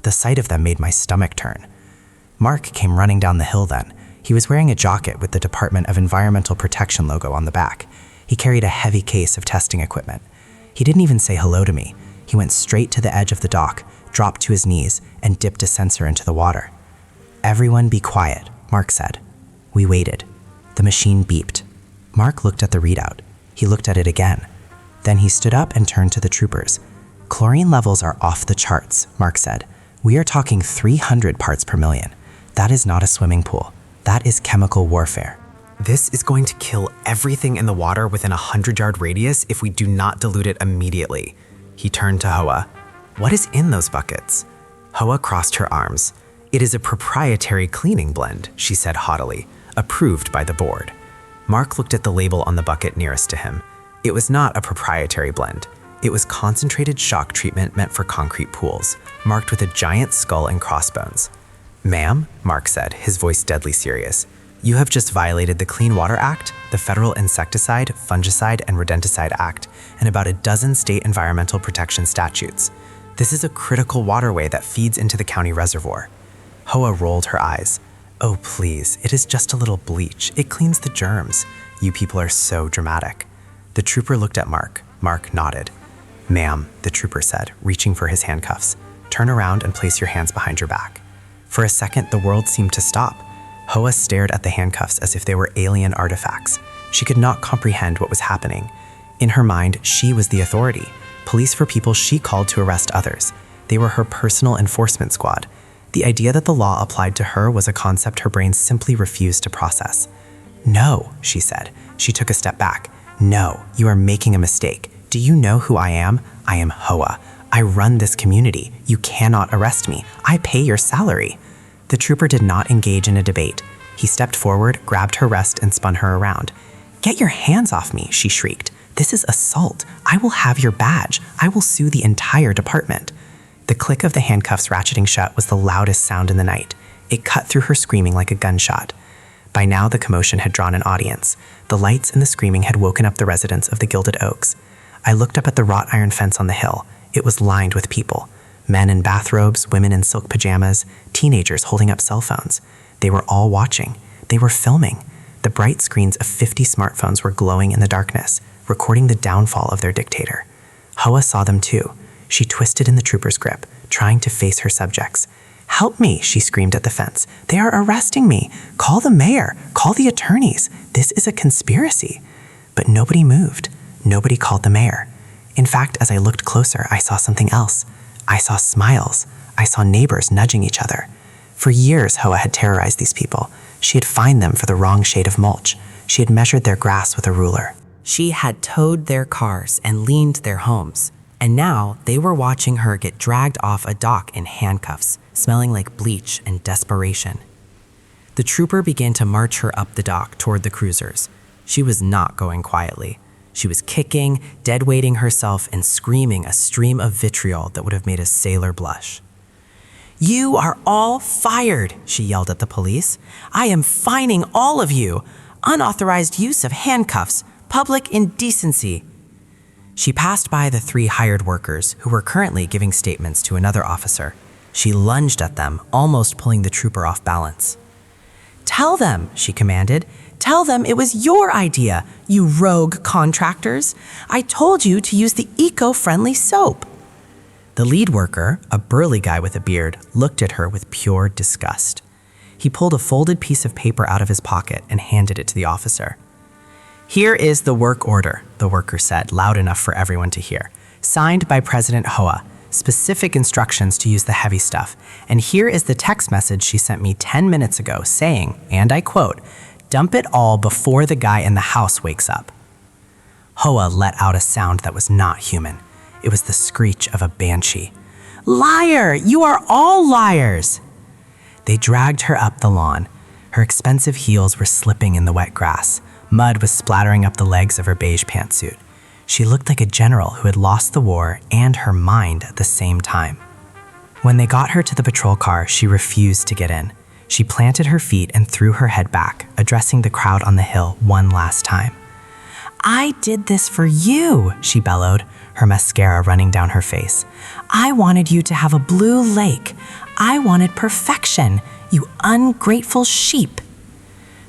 The sight of them made my stomach turn. Mark came running down the hill then. He was wearing a jacket with the Department of Environmental Protection logo on the back. He carried a heavy case of testing equipment. He didn't even say hello to me. He went straight to the edge of the dock, dropped to his knees, and dipped a sensor into the water. "Everyone be quiet," Mark said. We waited. The machine beeped. Mark looked at the readout. He looked at it again. Then he stood up and turned to the troopers. "Chlorine levels are off the charts," Mark said. "We are talking 300 parts per million. That is not a swimming pool. That is chemical warfare. This is going to kill everything in the water within a 100-yard radius if we do not dilute it immediately." He turned to Hoa. "What is in those buckets?" Hoa crossed her arms. "It is a proprietary cleaning blend," she said haughtily, "approved by the board." Mark looked at the label on the bucket nearest to him. It was not a proprietary blend. It was concentrated shock treatment meant for concrete pools, marked with a giant skull and crossbones. "Ma'am," Mark said, his voice deadly serious, "you have just violated the Clean Water Act, the Federal Insecticide, Fungicide, and Rodenticide Act, and about a dozen state environmental protection statutes. This is a critical waterway that feeds into the county reservoir." Hoa rolled her eyes. "Oh, please, it is just a little bleach. It cleans the germs. You people are so dramatic." The trooper looked at Mark. Mark nodded. "Ma'am," the trooper said, reaching for his handcuffs, "turn around and place your hands behind your back." For a second, the world seemed to stop. Hoa stared at the handcuffs as if they were alien artifacts. She could not comprehend what was happening. In her mind, she was the authority. Police for people she called to arrest others. They were her personal enforcement squad. The idea that the law applied to her was a concept her brain simply refused to process. "No," she said. She took a step back. "No, you are making a mistake. Do you know who I am? I am Hoa. I run this community. You cannot arrest me. I pay your salary." The trooper did not engage in a debate. He stepped forward, grabbed her wrist, and spun her around. "Get your hands off me," she shrieked. "This is assault. I will have your badge. I will sue the entire department." The click of the handcuffs ratcheting shut was the loudest sound in the night. It cut through her screaming like a gunshot. By now, the commotion had drawn an audience. The lights and the screaming had woken up the residents of the Gilded Oaks. I looked up at the wrought iron fence on the hill. It was lined with people. Men in bathrobes, women in silk pajamas, teenagers holding up cell phones. They were all watching. They were filming. The bright screens of 50 smartphones were glowing in the darkness, recording the downfall of their dictator. Hoa saw them too. She twisted in the trooper's grip, trying to face her subjects. "Help me," she screamed at the fence. "They are arresting me. Call the mayor. Call the attorneys. This is a conspiracy." But nobody moved. Nobody called the mayor. In fact, as I looked closer, I saw something else. I saw smiles. I saw neighbors nudging each other. For years, Hoa had terrorized these people. She had fined them for the wrong shade of mulch. She had measured their grass with a ruler. She had towed their cars and leaned their homes. And now they were watching her get dragged off a dock in handcuffs, smelling like bleach and desperation. The trooper began to march her up the dock toward the cruisers. She was not going quietly. She was kicking, dead-weighting herself, and screaming a stream of vitriol that would have made a sailor blush. "You are all fired," she yelled at the police. "I am fining all of you. Unauthorized use of handcuffs, public indecency." She passed by the 3 hired workers who were currently giving statements to another officer. She lunged at them, almost pulling the trooper off balance. "Tell them," she commanded. "Tell them it was your idea, you rogue contractors. I told you to use the eco-friendly soap." The lead worker, a burly guy with a beard, looked at her with pure disgust. He pulled a folded piece of paper out of his pocket and handed it to the officer. "Here is the work order," the worker said, loud enough for everyone to hear. "Signed by President Hoa. Specific instructions to use the heavy stuff. And here is the text message she sent me 10 minutes ago saying, and I quote, 'Dump it all before the guy in the house wakes up.'" Hoa let out a sound that was not human. It was the screech of a banshee. "Liar! You are all liars!" They dragged her up the lawn. Her expensive heels were slipping in the wet grass. Mud was splattering up the legs of her beige pantsuit. She looked like a general who had lost the war and her mind at the same time. When they got her to the patrol car, she refused to get in. She planted her feet and threw her head back, addressing the crowd on the hill one last time. "I did this for you," she bellowed, her mascara running down her face. "I wanted you to have a blue lake. I wanted perfection, you ungrateful sheep."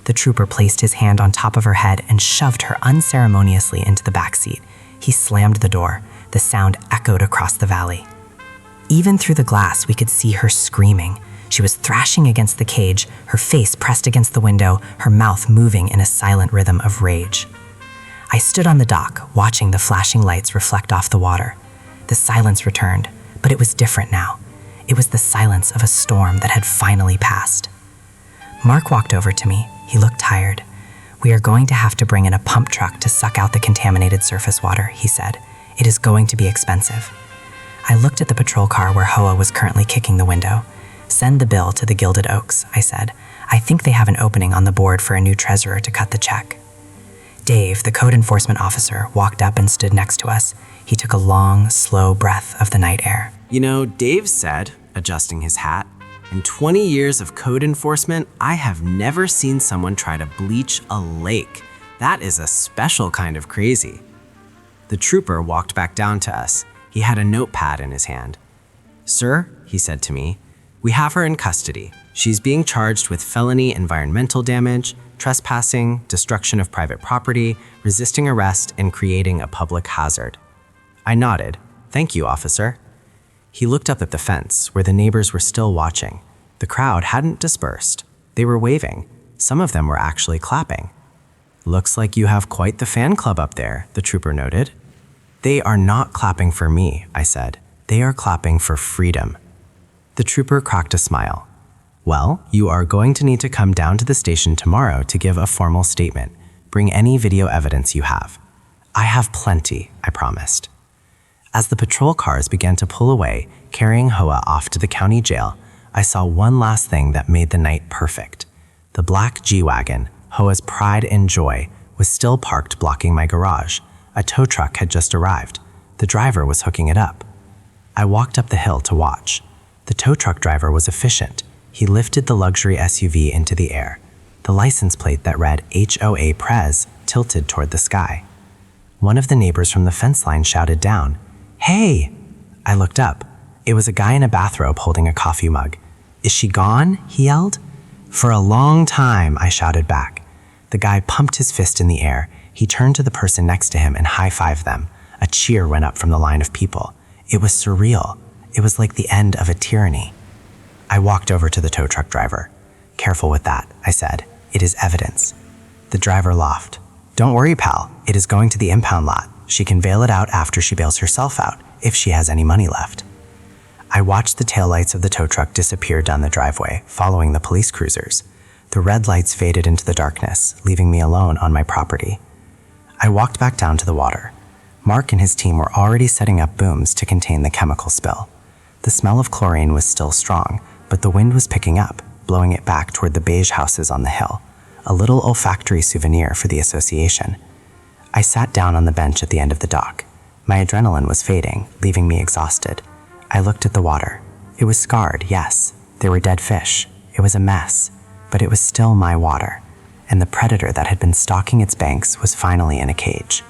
The trooper placed his hand on top of her head and shoved her unceremoniously into the back seat. He slammed the door. The sound echoed across the valley. Even through the glass, we could see her screaming. She was thrashing against the cage, her face pressed against the window, her mouth moving in a silent rhythm of rage. I stood on the dock, watching the flashing lights reflect off the water. The silence returned, but it was different now. It was the silence of a storm that had finally passed. Mark walked over to me. He looked tired. "We are going to have to bring in a pump truck to suck out the contaminated surface water," he said. "It is going to be expensive." I looked at the patrol car where Hoa was currently kicking the window. "Send the bill to the Gilded Oaks," I said. "I think they have an opening on the board for a new treasurer to cut the check." Dave, the code enforcement officer, walked up and stood next to us. He took a long, slow breath of the night air. "You know, Dave said," adjusting his hat, "in 20 years of code enforcement, I have never seen someone try to bleach a lake. That is a special kind of crazy." The trooper walked back down to us. He had a notepad in his hand. "Sir," he said to me, "we have her in custody. She's being charged with felony environmental damage, trespassing, destruction of private property, resisting arrest, and creating a public hazard." I nodded. "Thank you, officer." He looked up at the fence, where the neighbors were still watching. The crowd hadn't dispersed. They were waving. Some of them were actually clapping. "Looks like you have quite the fan club up there," the trooper noted. "They are not clapping for me," I said. "They are clapping for freedom." The trooper cracked a smile. "Well, you are going to need to come down to the station tomorrow to give a formal statement. Bring any video evidence you have." "I have plenty," I promised. As the patrol cars began to pull away, carrying Hoa off to the county jail, I saw one last thing that made the night perfect. The black G-Wagon, Hoa's pride and joy, was still parked blocking my garage. A tow truck had just arrived. The driver was hooking it up. I walked up the hill to watch. The tow truck driver was efficient. He lifted the luxury SUV into the air. The license plate that read HOA Pres tilted toward the sky. One of the neighbors from the fence line shouted down, "Hey!" I looked up. It was a guy in a bathrobe holding a coffee mug. "Is she gone?" he yelled. "For a long time," I shouted back. The guy pumped his fist in the air. He turned to the person next to him and high-fived them. A cheer went up from the line of people. It was surreal. It was like the end of a tyranny. I walked over to the tow truck driver. "Careful with that," I said. "It is evidence." The driver laughed. "Don't worry, pal. It is going to the impound lot. She can bail it out after she bails herself out, if she has any money left." I watched the taillights of the tow truck disappear down the driveway, following the police cruisers. The red lights faded into the darkness, leaving me alone on my property. I walked back down to the water. Mark and his team were already setting up booms to contain the chemical spill. The smell of chlorine was still strong, but the wind was picking up, blowing it back toward the beige houses on the hill, a little olfactory souvenir for the association. I sat down on the bench at the end of the dock. My adrenaline was fading, leaving me exhausted. I looked at the water. It was scarred, yes. There were dead fish. It was a mess, but it was still my water, and the predator that had been stalking its banks was finally in a cage.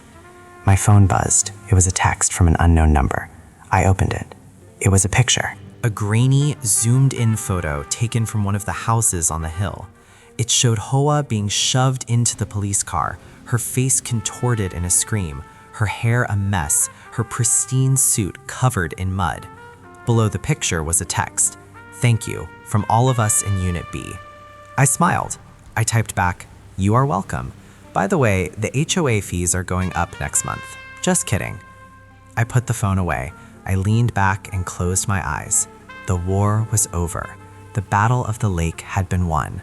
My phone buzzed. It was a text from an unknown number. I opened it. It was a picture. A grainy, zoomed-in photo taken from one of the houses on the hill. It showed Hoa being shoved into the police car, her face contorted in a scream, her hair a mess, her pristine suit covered in mud. Below the picture was a text, "Thank you, from all of us in Unit B." I smiled. I typed back, "You are welcome. By the way, the HOA fees are going up next month. Just kidding." I put the phone away. I leaned back and closed my eyes. The war was over. The battle of the lake had been won.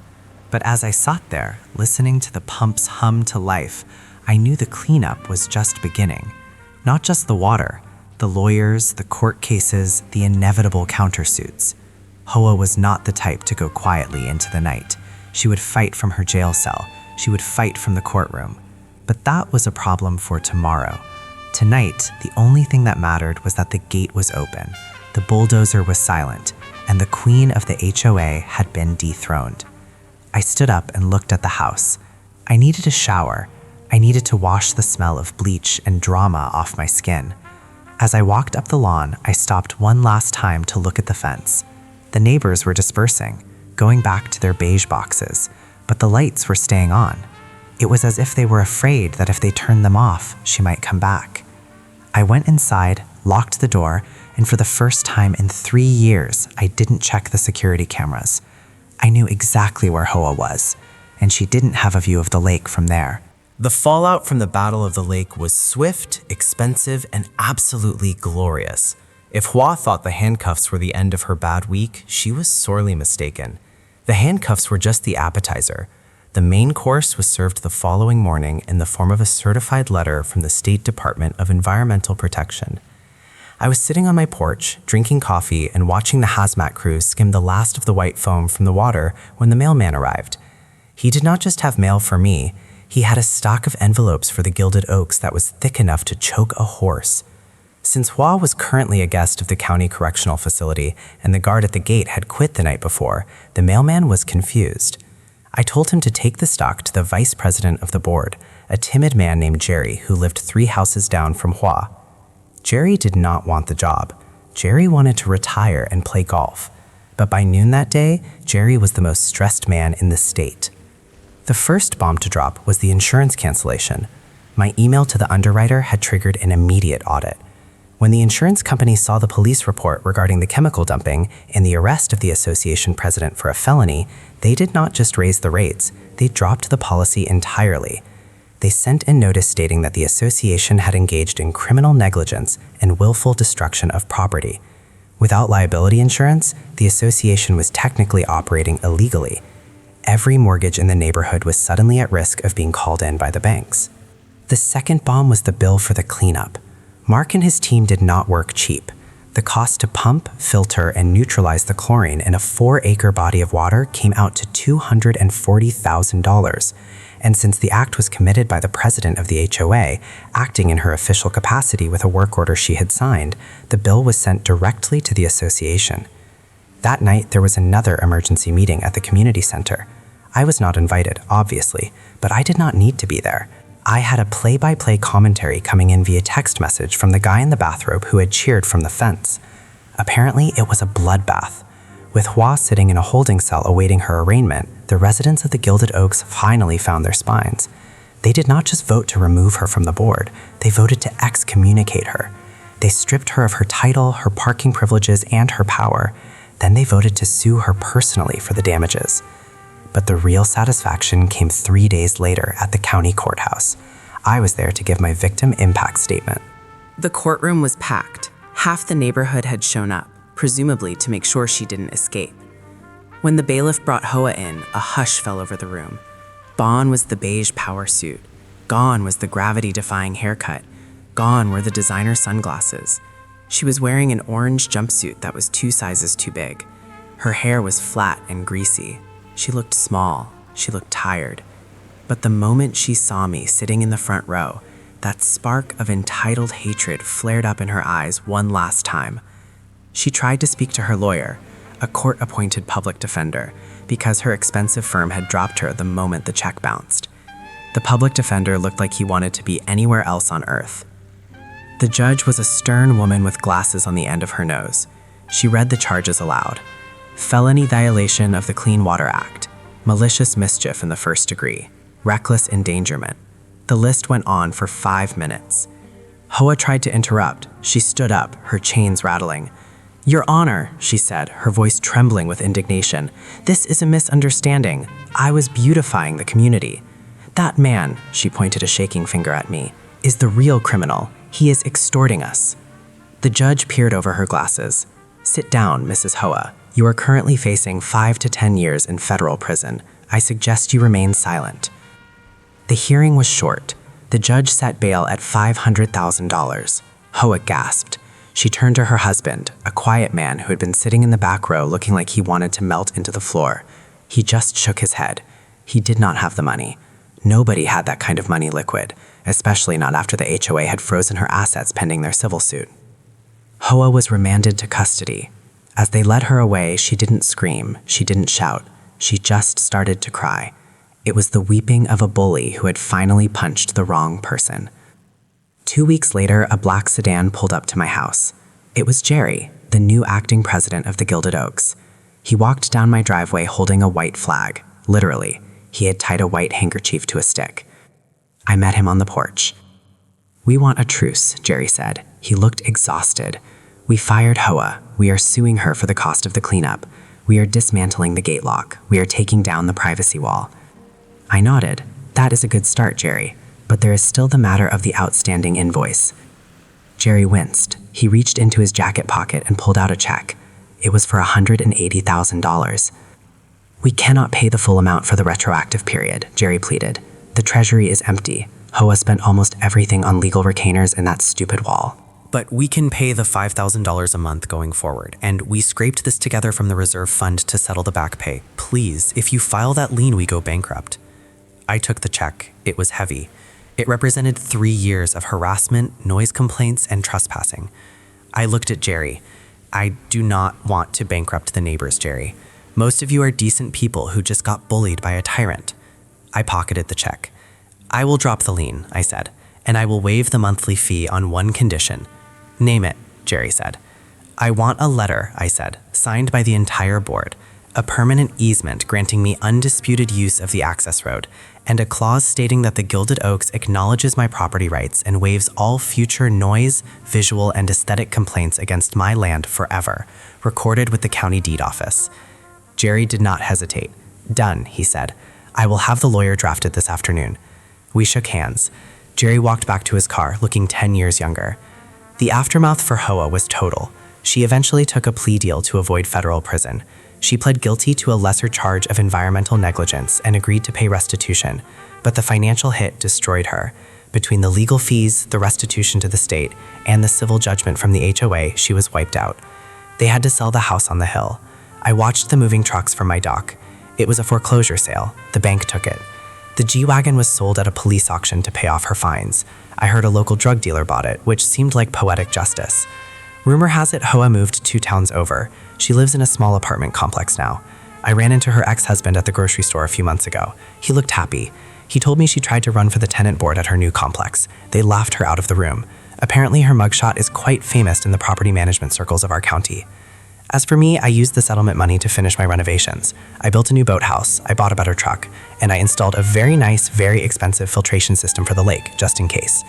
But as I sat there, listening to the pumps hum to life, I knew the cleanup was just beginning. Not just the water, the lawyers, the court cases, the inevitable countersuits. Hoa was not the type to go quietly into the night. She would fight from her jail cell. She would fight from the courtroom. But that was a problem for tomorrow. Tonight, the only thing that mattered was that the gate was open, the bulldozer was silent, and the queen of the HOA had been dethroned. I stood up and looked at the house. I needed a shower. I needed to wash the smell of bleach and drama off my skin. As I walked up the lawn, I stopped one last time to look at the fence. The neighbors were dispersing, going back to their beige boxes, but the lights were staying on. It was as if they were afraid that if they turned them off, she might come back. I went inside, locked the door, and for the first time in 3 years, I didn't check the security cameras. I knew exactly where Hoa was, and she didn't have a view of the lake from there. The fallout from the Battle of the Lake was swift, expensive, and absolutely glorious. If Hoa thought the handcuffs were the end of her bad week, she was sorely mistaken. The handcuffs were just the appetizer. The main course was served the following morning in the form of a certified letter from the State Department of Environmental Protection. I was sitting on my porch, drinking coffee and watching the hazmat crew skim the last of the white foam from the water when the mailman arrived. He did not just have mail for me, he had a stock of envelopes for the Gilded Oaks that was thick enough to choke a horse. Since Hoa was currently a guest of the county correctional facility and the guard at the gate had quit the night before, the mailman was confused. I told him to take the stock to the vice president of the board, a timid man named Jerry who lived 3 houses down from Hoa. Jerry did not want the job. Jerry wanted to retire and play golf. But by noon that day, Jerry was the most stressed man in the state. The first bomb to drop was the insurance cancellation. My email to the underwriter had triggered an immediate audit. When the insurance company saw the police report regarding the chemical dumping and the arrest of the association president for a felony, they did not just raise the rates, they dropped the policy entirely. They sent a notice stating that the association had engaged in criminal negligence and willful destruction of property. Without liability insurance, the association was technically operating illegally. Every mortgage in the neighborhood was suddenly at risk of being called in by the banks. The second bomb was the bill for the cleanup. Mark and his team did not work cheap. The cost to pump, filter, and neutralize the chlorine in a 4-acre body of water came out to $240,000. And since the act was committed by the president of the HOA, acting in her official capacity with a work order she had signed, the bill was sent directly to the association. That night, there was another emergency meeting at the community center. I was not invited, obviously, but I did not need to be there. I had a play-by-play commentary coming in via text message from the guy in the bathrobe who had cheered from the fence. Apparently, it was a bloodbath. With Hua sitting in a holding cell awaiting her arraignment, the residents of the Gilded Oaks finally found their spines. They did not just vote to remove her from the board, they voted to excommunicate her. They stripped her of her title, her parking privileges, and her power. Then they voted to sue her personally for the damages. But the real satisfaction came 3 days later at the county courthouse. I was there to give my victim impact statement. The courtroom was packed. Half the neighborhood had shown up, presumably to make sure she didn't escape. When the bailiff brought Hoa in, a hush fell over the room. Gone was the beige power suit. Gone was the gravity-defying haircut. Gone were the designer sunglasses. She was wearing an orange jumpsuit that was 2 sizes too big. Her hair was flat and greasy. She looked small. She looked tired. But the moment she saw me sitting in the front row, that spark of entitled hatred flared up in her eyes one last time. She tried to speak to her lawyer, a court-appointed public defender, because her expensive firm had dropped her the moment the check bounced. The public defender looked like he wanted to be anywhere else on earth. The judge was a stern woman with glasses on the end of her nose. She read the charges aloud. Felony violation of the Clean Water Act, malicious mischief in the first degree, reckless endangerment. The list went on for 5 minutes. Hoa tried to interrupt. She stood up, her chains rattling. "Your Honor," she said, her voice trembling with indignation, "this is a misunderstanding. I was beautifying the community. That man," she pointed a shaking finger at me, "is the real criminal. He is extorting us." The judge peered over her glasses. "Sit down, Mrs. Hoa. You are currently facing 5 to 10 years in federal prison. I suggest you remain silent." The hearing was short. The judge set bail at $500,000. Hoa gasped. She turned to her husband, a quiet man who had been sitting in the back row looking like he wanted to melt into the floor. He just shook his head. He did not have the money. Nobody had that kind of money liquid, especially not after the HOA had frozen her assets pending their civil suit. Hoa was remanded to custody. As they led her away, she didn't scream, she didn't shout. She just started to cry. It was the weeping of a bully who had finally punched the wrong person. 2 weeks later, a black sedan pulled up to my house. It was Jerry, the new acting president of the Gilded Oaks. He walked down my driveway holding a white flag. Literally, he had tied a white handkerchief to a stick. I met him on the porch. "We want a truce," Jerry said. He looked exhausted. "We fired Hoa. We are suing her for the cost of the cleanup. We are dismantling the gate lock. We are taking down the privacy wall." I nodded. "That is a good start, Jerry. But there is still the matter of the outstanding invoice." Jerry winced. He reached into his jacket pocket and pulled out a check. It was for $180,000. "We cannot pay the full amount for the retroactive period," Jerry pleaded. "The treasury is empty. Hoa spent almost everything on legal retainers in that stupid wall." But we can pay the $5,000 a month going forward, and we scraped this together from the reserve fund to settle the back pay. Please, if you file that lien, we go bankrupt. I took the check. It was heavy. It represented 3 years of harassment, noise complaints, and trespassing. I looked at Jerry. I do not want to bankrupt the neighbors, Jerry. Most of you are decent people who just got bullied by a tyrant. I pocketed the check. "I will drop the lien," I said, "and I will waive the monthly fee on one condition." "Name it," Jerry said. "I want a letter," I said, "signed by the entire board, a permanent easement granting me undisputed use of the access road, and a clause stating that the Gilded Oaks acknowledges my property rights and waives all future noise, visual, and aesthetic complaints against my land forever, recorded with the county deed office." Jerry did not hesitate. "Done," he said. "I will have the lawyer drafted this afternoon." We shook hands. Jerry walked back to his car, looking 10 years younger. The aftermath for Hoa was total. She eventually took a plea deal to avoid federal prison. She pled guilty to a lesser charge of environmental negligence and agreed to pay restitution, but the financial hit destroyed her. Between the legal fees, the restitution to the state, and the civil judgment from the HOA, she was wiped out. They had to sell the house on the hill. I watched the moving trucks from my dock. It was a foreclosure sale. The bank took it. The G-Wagon was sold at a police auction to pay off her fines. I heard a local drug dealer bought it, which seemed like poetic justice. Rumor has it Hoa moved 2 towns over. She lives in a small apartment complex now. I ran into her ex-husband at the grocery store a few months ago. He looked happy. He told me she tried to run for the tenant board at her new complex. They laughed her out of the room. Apparently, her mugshot is quite famous in the property management circles of our county. As for me, I used the settlement money to finish my renovations. I built a new boathouse, I bought a better truck, and I installed a very nice, very expensive filtration system for the lake, just in case.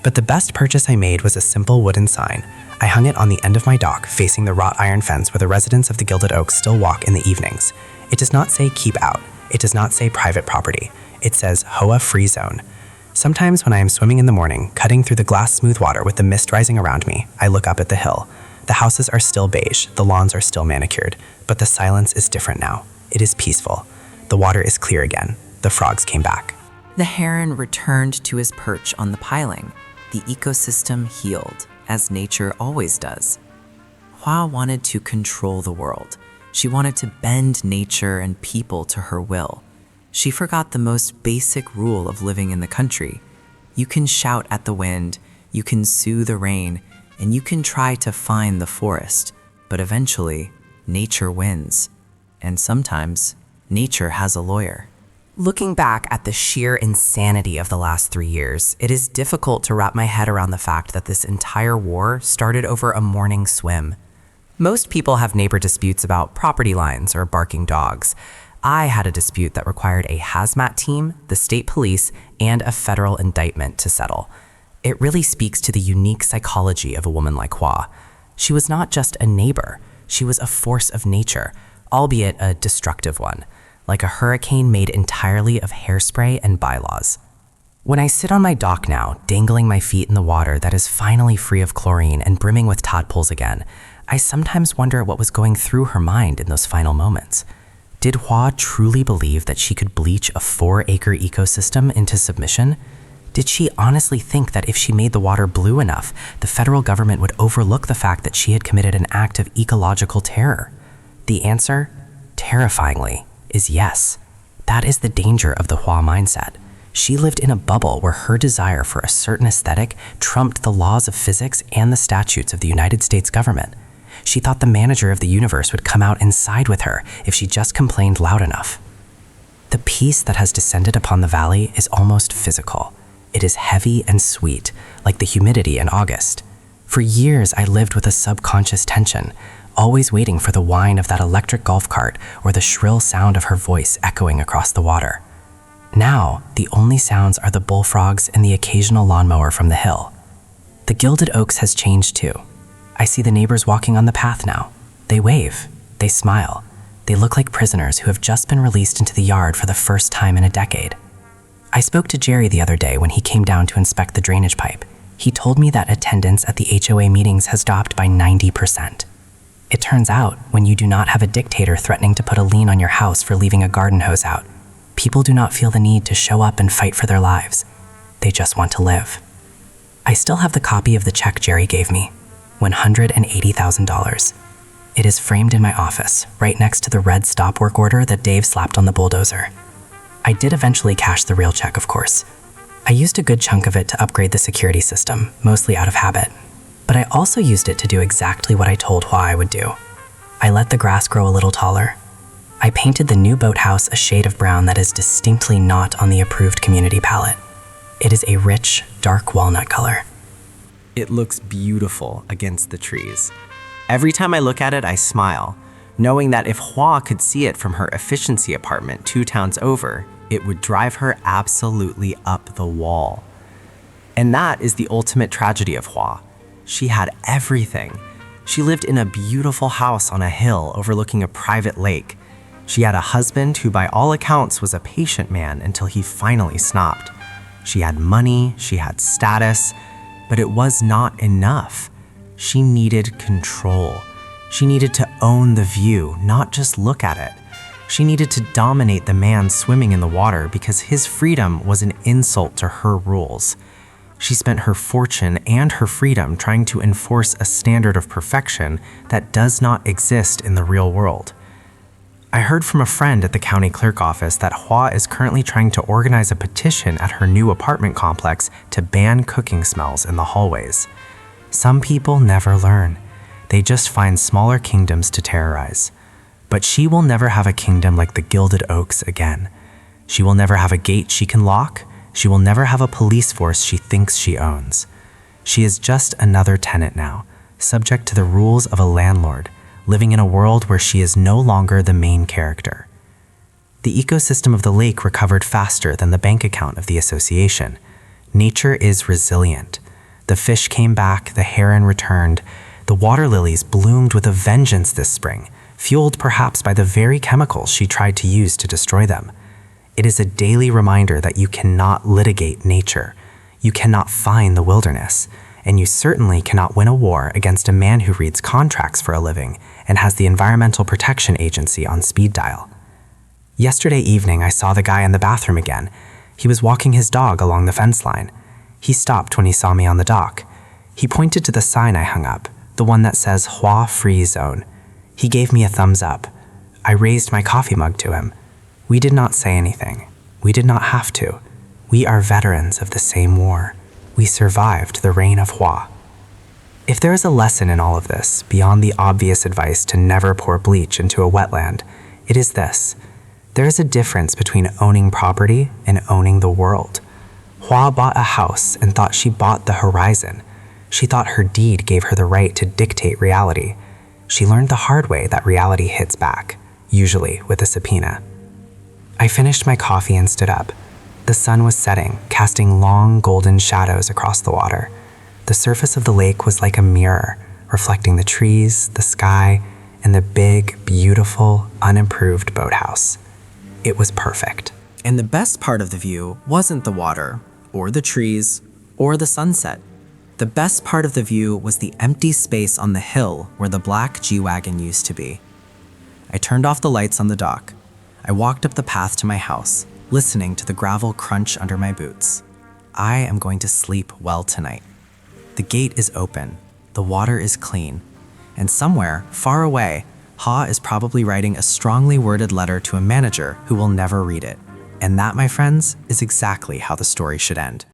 But the best purchase I made was a simple wooden sign. I hung it on the end of my dock, facing the wrought iron fence where the residents of the Gilded Oaks still walk in the evenings. It does not say keep out. It does not say private property. It says HOA free zone. Sometimes when I am swimming in the morning, cutting through the glass smooth water with the mist rising around me, I look up at the hill. The houses are still beige, the lawns are still manicured, but the silence is different now. It is peaceful. The water is clear again. The frogs came back. The heron returned to his perch on the piling. The ecosystem healed, as nature always does. Hoa wanted to control the world. She wanted to bend nature and people to her will. She forgot the most basic rule of living in the country. You can shout at the wind, you can sue the rain, and you can try to find the forest, but eventually, nature wins. And sometimes, nature has a lawyer. Looking back at the sheer insanity of the last 3 years, it is difficult to wrap my head around the fact that this entire war started over a morning swim. Most people have neighbor disputes about property lines or barking dogs. I had a dispute that required a hazmat team, the state police, and a federal indictment to settle. It really speaks to the unique psychology of a woman like Hoa. She was not just a neighbor, she was a force of nature, albeit a destructive one, like a hurricane made entirely of hairspray and bylaws. When I sit on my dock now, dangling my feet in the water that is finally free of chlorine and brimming with tadpoles again, I sometimes wonder what was going through her mind in those final moments. Did Hoa truly believe that she could bleach a 4-acre ecosystem into submission? Did she honestly think that if she made the water blue enough, the federal government would overlook the fact that she had committed an act of ecological terror? The answer, terrifyingly, is yes. That is the danger of the Hoa mindset. She lived in a bubble where her desire for a certain aesthetic trumped the laws of physics and the statutes of the United States government. She thought the manager of the universe would come out and side with her if she just complained loud enough. The peace that has descended upon the valley is almost physical. It is heavy and sweet, like the humidity in August. For years, I lived with a subconscious tension, always waiting for the whine of that electric golf cart or the shrill sound of her voice echoing across the water. Now, the only sounds are the bullfrogs and the occasional lawnmower from the hill. The Gilded Oaks has changed too. I see the neighbors walking on the path now. They wave, they smile. They look like prisoners who have just been released into the yard for the first time in a decade. I spoke to Jerry the other day when he came down to inspect the drainage pipe. He told me that attendance at the HOA meetings has dropped by 90%. It turns out, when you do not have a dictator threatening to put a lien on your house for leaving a garden hose out, people do not feel the need to show up and fight for their lives. They just want to live. I still have the copy of the check Jerry gave me, $180,000. It is framed in my office, right next to the red stop work order that Dave slapped on the bulldozer. I did eventually cash the real check, of course. I used a good chunk of it to upgrade the security system, mostly out of habit. But I also used it to do exactly what I told Hoa I would do. I let the grass grow a little taller. I painted the new boathouse a shade of brown that is distinctly not on the approved community palette. It is a rich, dark walnut color. It looks beautiful against the trees. Every time I look at it, I smile, knowing that if Hoa could see it from her efficiency apartment 2 towns over, it would drive her absolutely up the wall. And that is the ultimate tragedy of Hoa. She had everything. She lived in a beautiful house on a hill overlooking a private lake. She had a husband who by all accounts was a patient man until he finally snapped. She had money, she had status, but it was not enough. She needed control. She needed to own the view, not just look at it. She needed to dominate the man swimming in the water because his freedom was an insult to her rules. She spent her fortune and her freedom trying to enforce a standard of perfection that does not exist in the real world. I heard from a friend at the county clerk office that HOA is currently trying to organize a petition at her new apartment complex to ban cooking smells in the hallways. Some people never learn. They just find smaller kingdoms to terrorize. But she will never have a kingdom like the Gilded Oaks again. She will never have a gate she can lock. She will never have a police force she thinks she owns. She is just another tenant now, subject to the rules of a landlord, living in a world where she is no longer the main character. The ecosystem of the lake recovered faster than the bank account of the association. Nature is resilient. The fish came back, the heron returned. The water lilies bloomed with a vengeance this spring, fueled perhaps by the very chemicals she tried to use to destroy them. It is a daily reminder that you cannot litigate nature. You cannot find the wilderness. And you certainly cannot win a war against a man who reads contracts for a living and has the Environmental Protection Agency on speed dial. Yesterday evening, I saw the guy in the bathroom again. He was walking his dog along the fence line. He stopped when he saw me on the dock. He pointed to the sign I hung up, the one that says HOA Free Zone. He gave me a thumbs up. I raised my coffee mug to him. We did not say anything. We did not have to. We are veterans of the same war. We survived the reign of HOA. If there is a lesson in all of this, beyond the obvious advice to never pour bleach into a wetland, it is this. There is a difference between owning property and owning the world. HOA bought a house and thought she bought the horizon. She thought her deed gave her the right to dictate reality. She learned the hard way that reality hits back, usually with a subpoena. I finished my coffee and stood up. The sun was setting, casting long golden shadows across the water. The surface of the lake was like a mirror, reflecting the trees, the sky, and the big, beautiful, unimproved boathouse. It was perfect. And the best part of the view wasn't the water, or the trees, or the sunset. The best part of the view was the empty space on the hill where the black G-Wagon used to be. I turned off the lights on the dock. I walked up the path to my house, listening to the gravel crunch under my boots. I am going to sleep well tonight. The gate is open, the water is clean, and somewhere, far away, HOA is probably writing a strongly worded letter to a manager who will never read it. And that, my friends, is exactly how the story should end.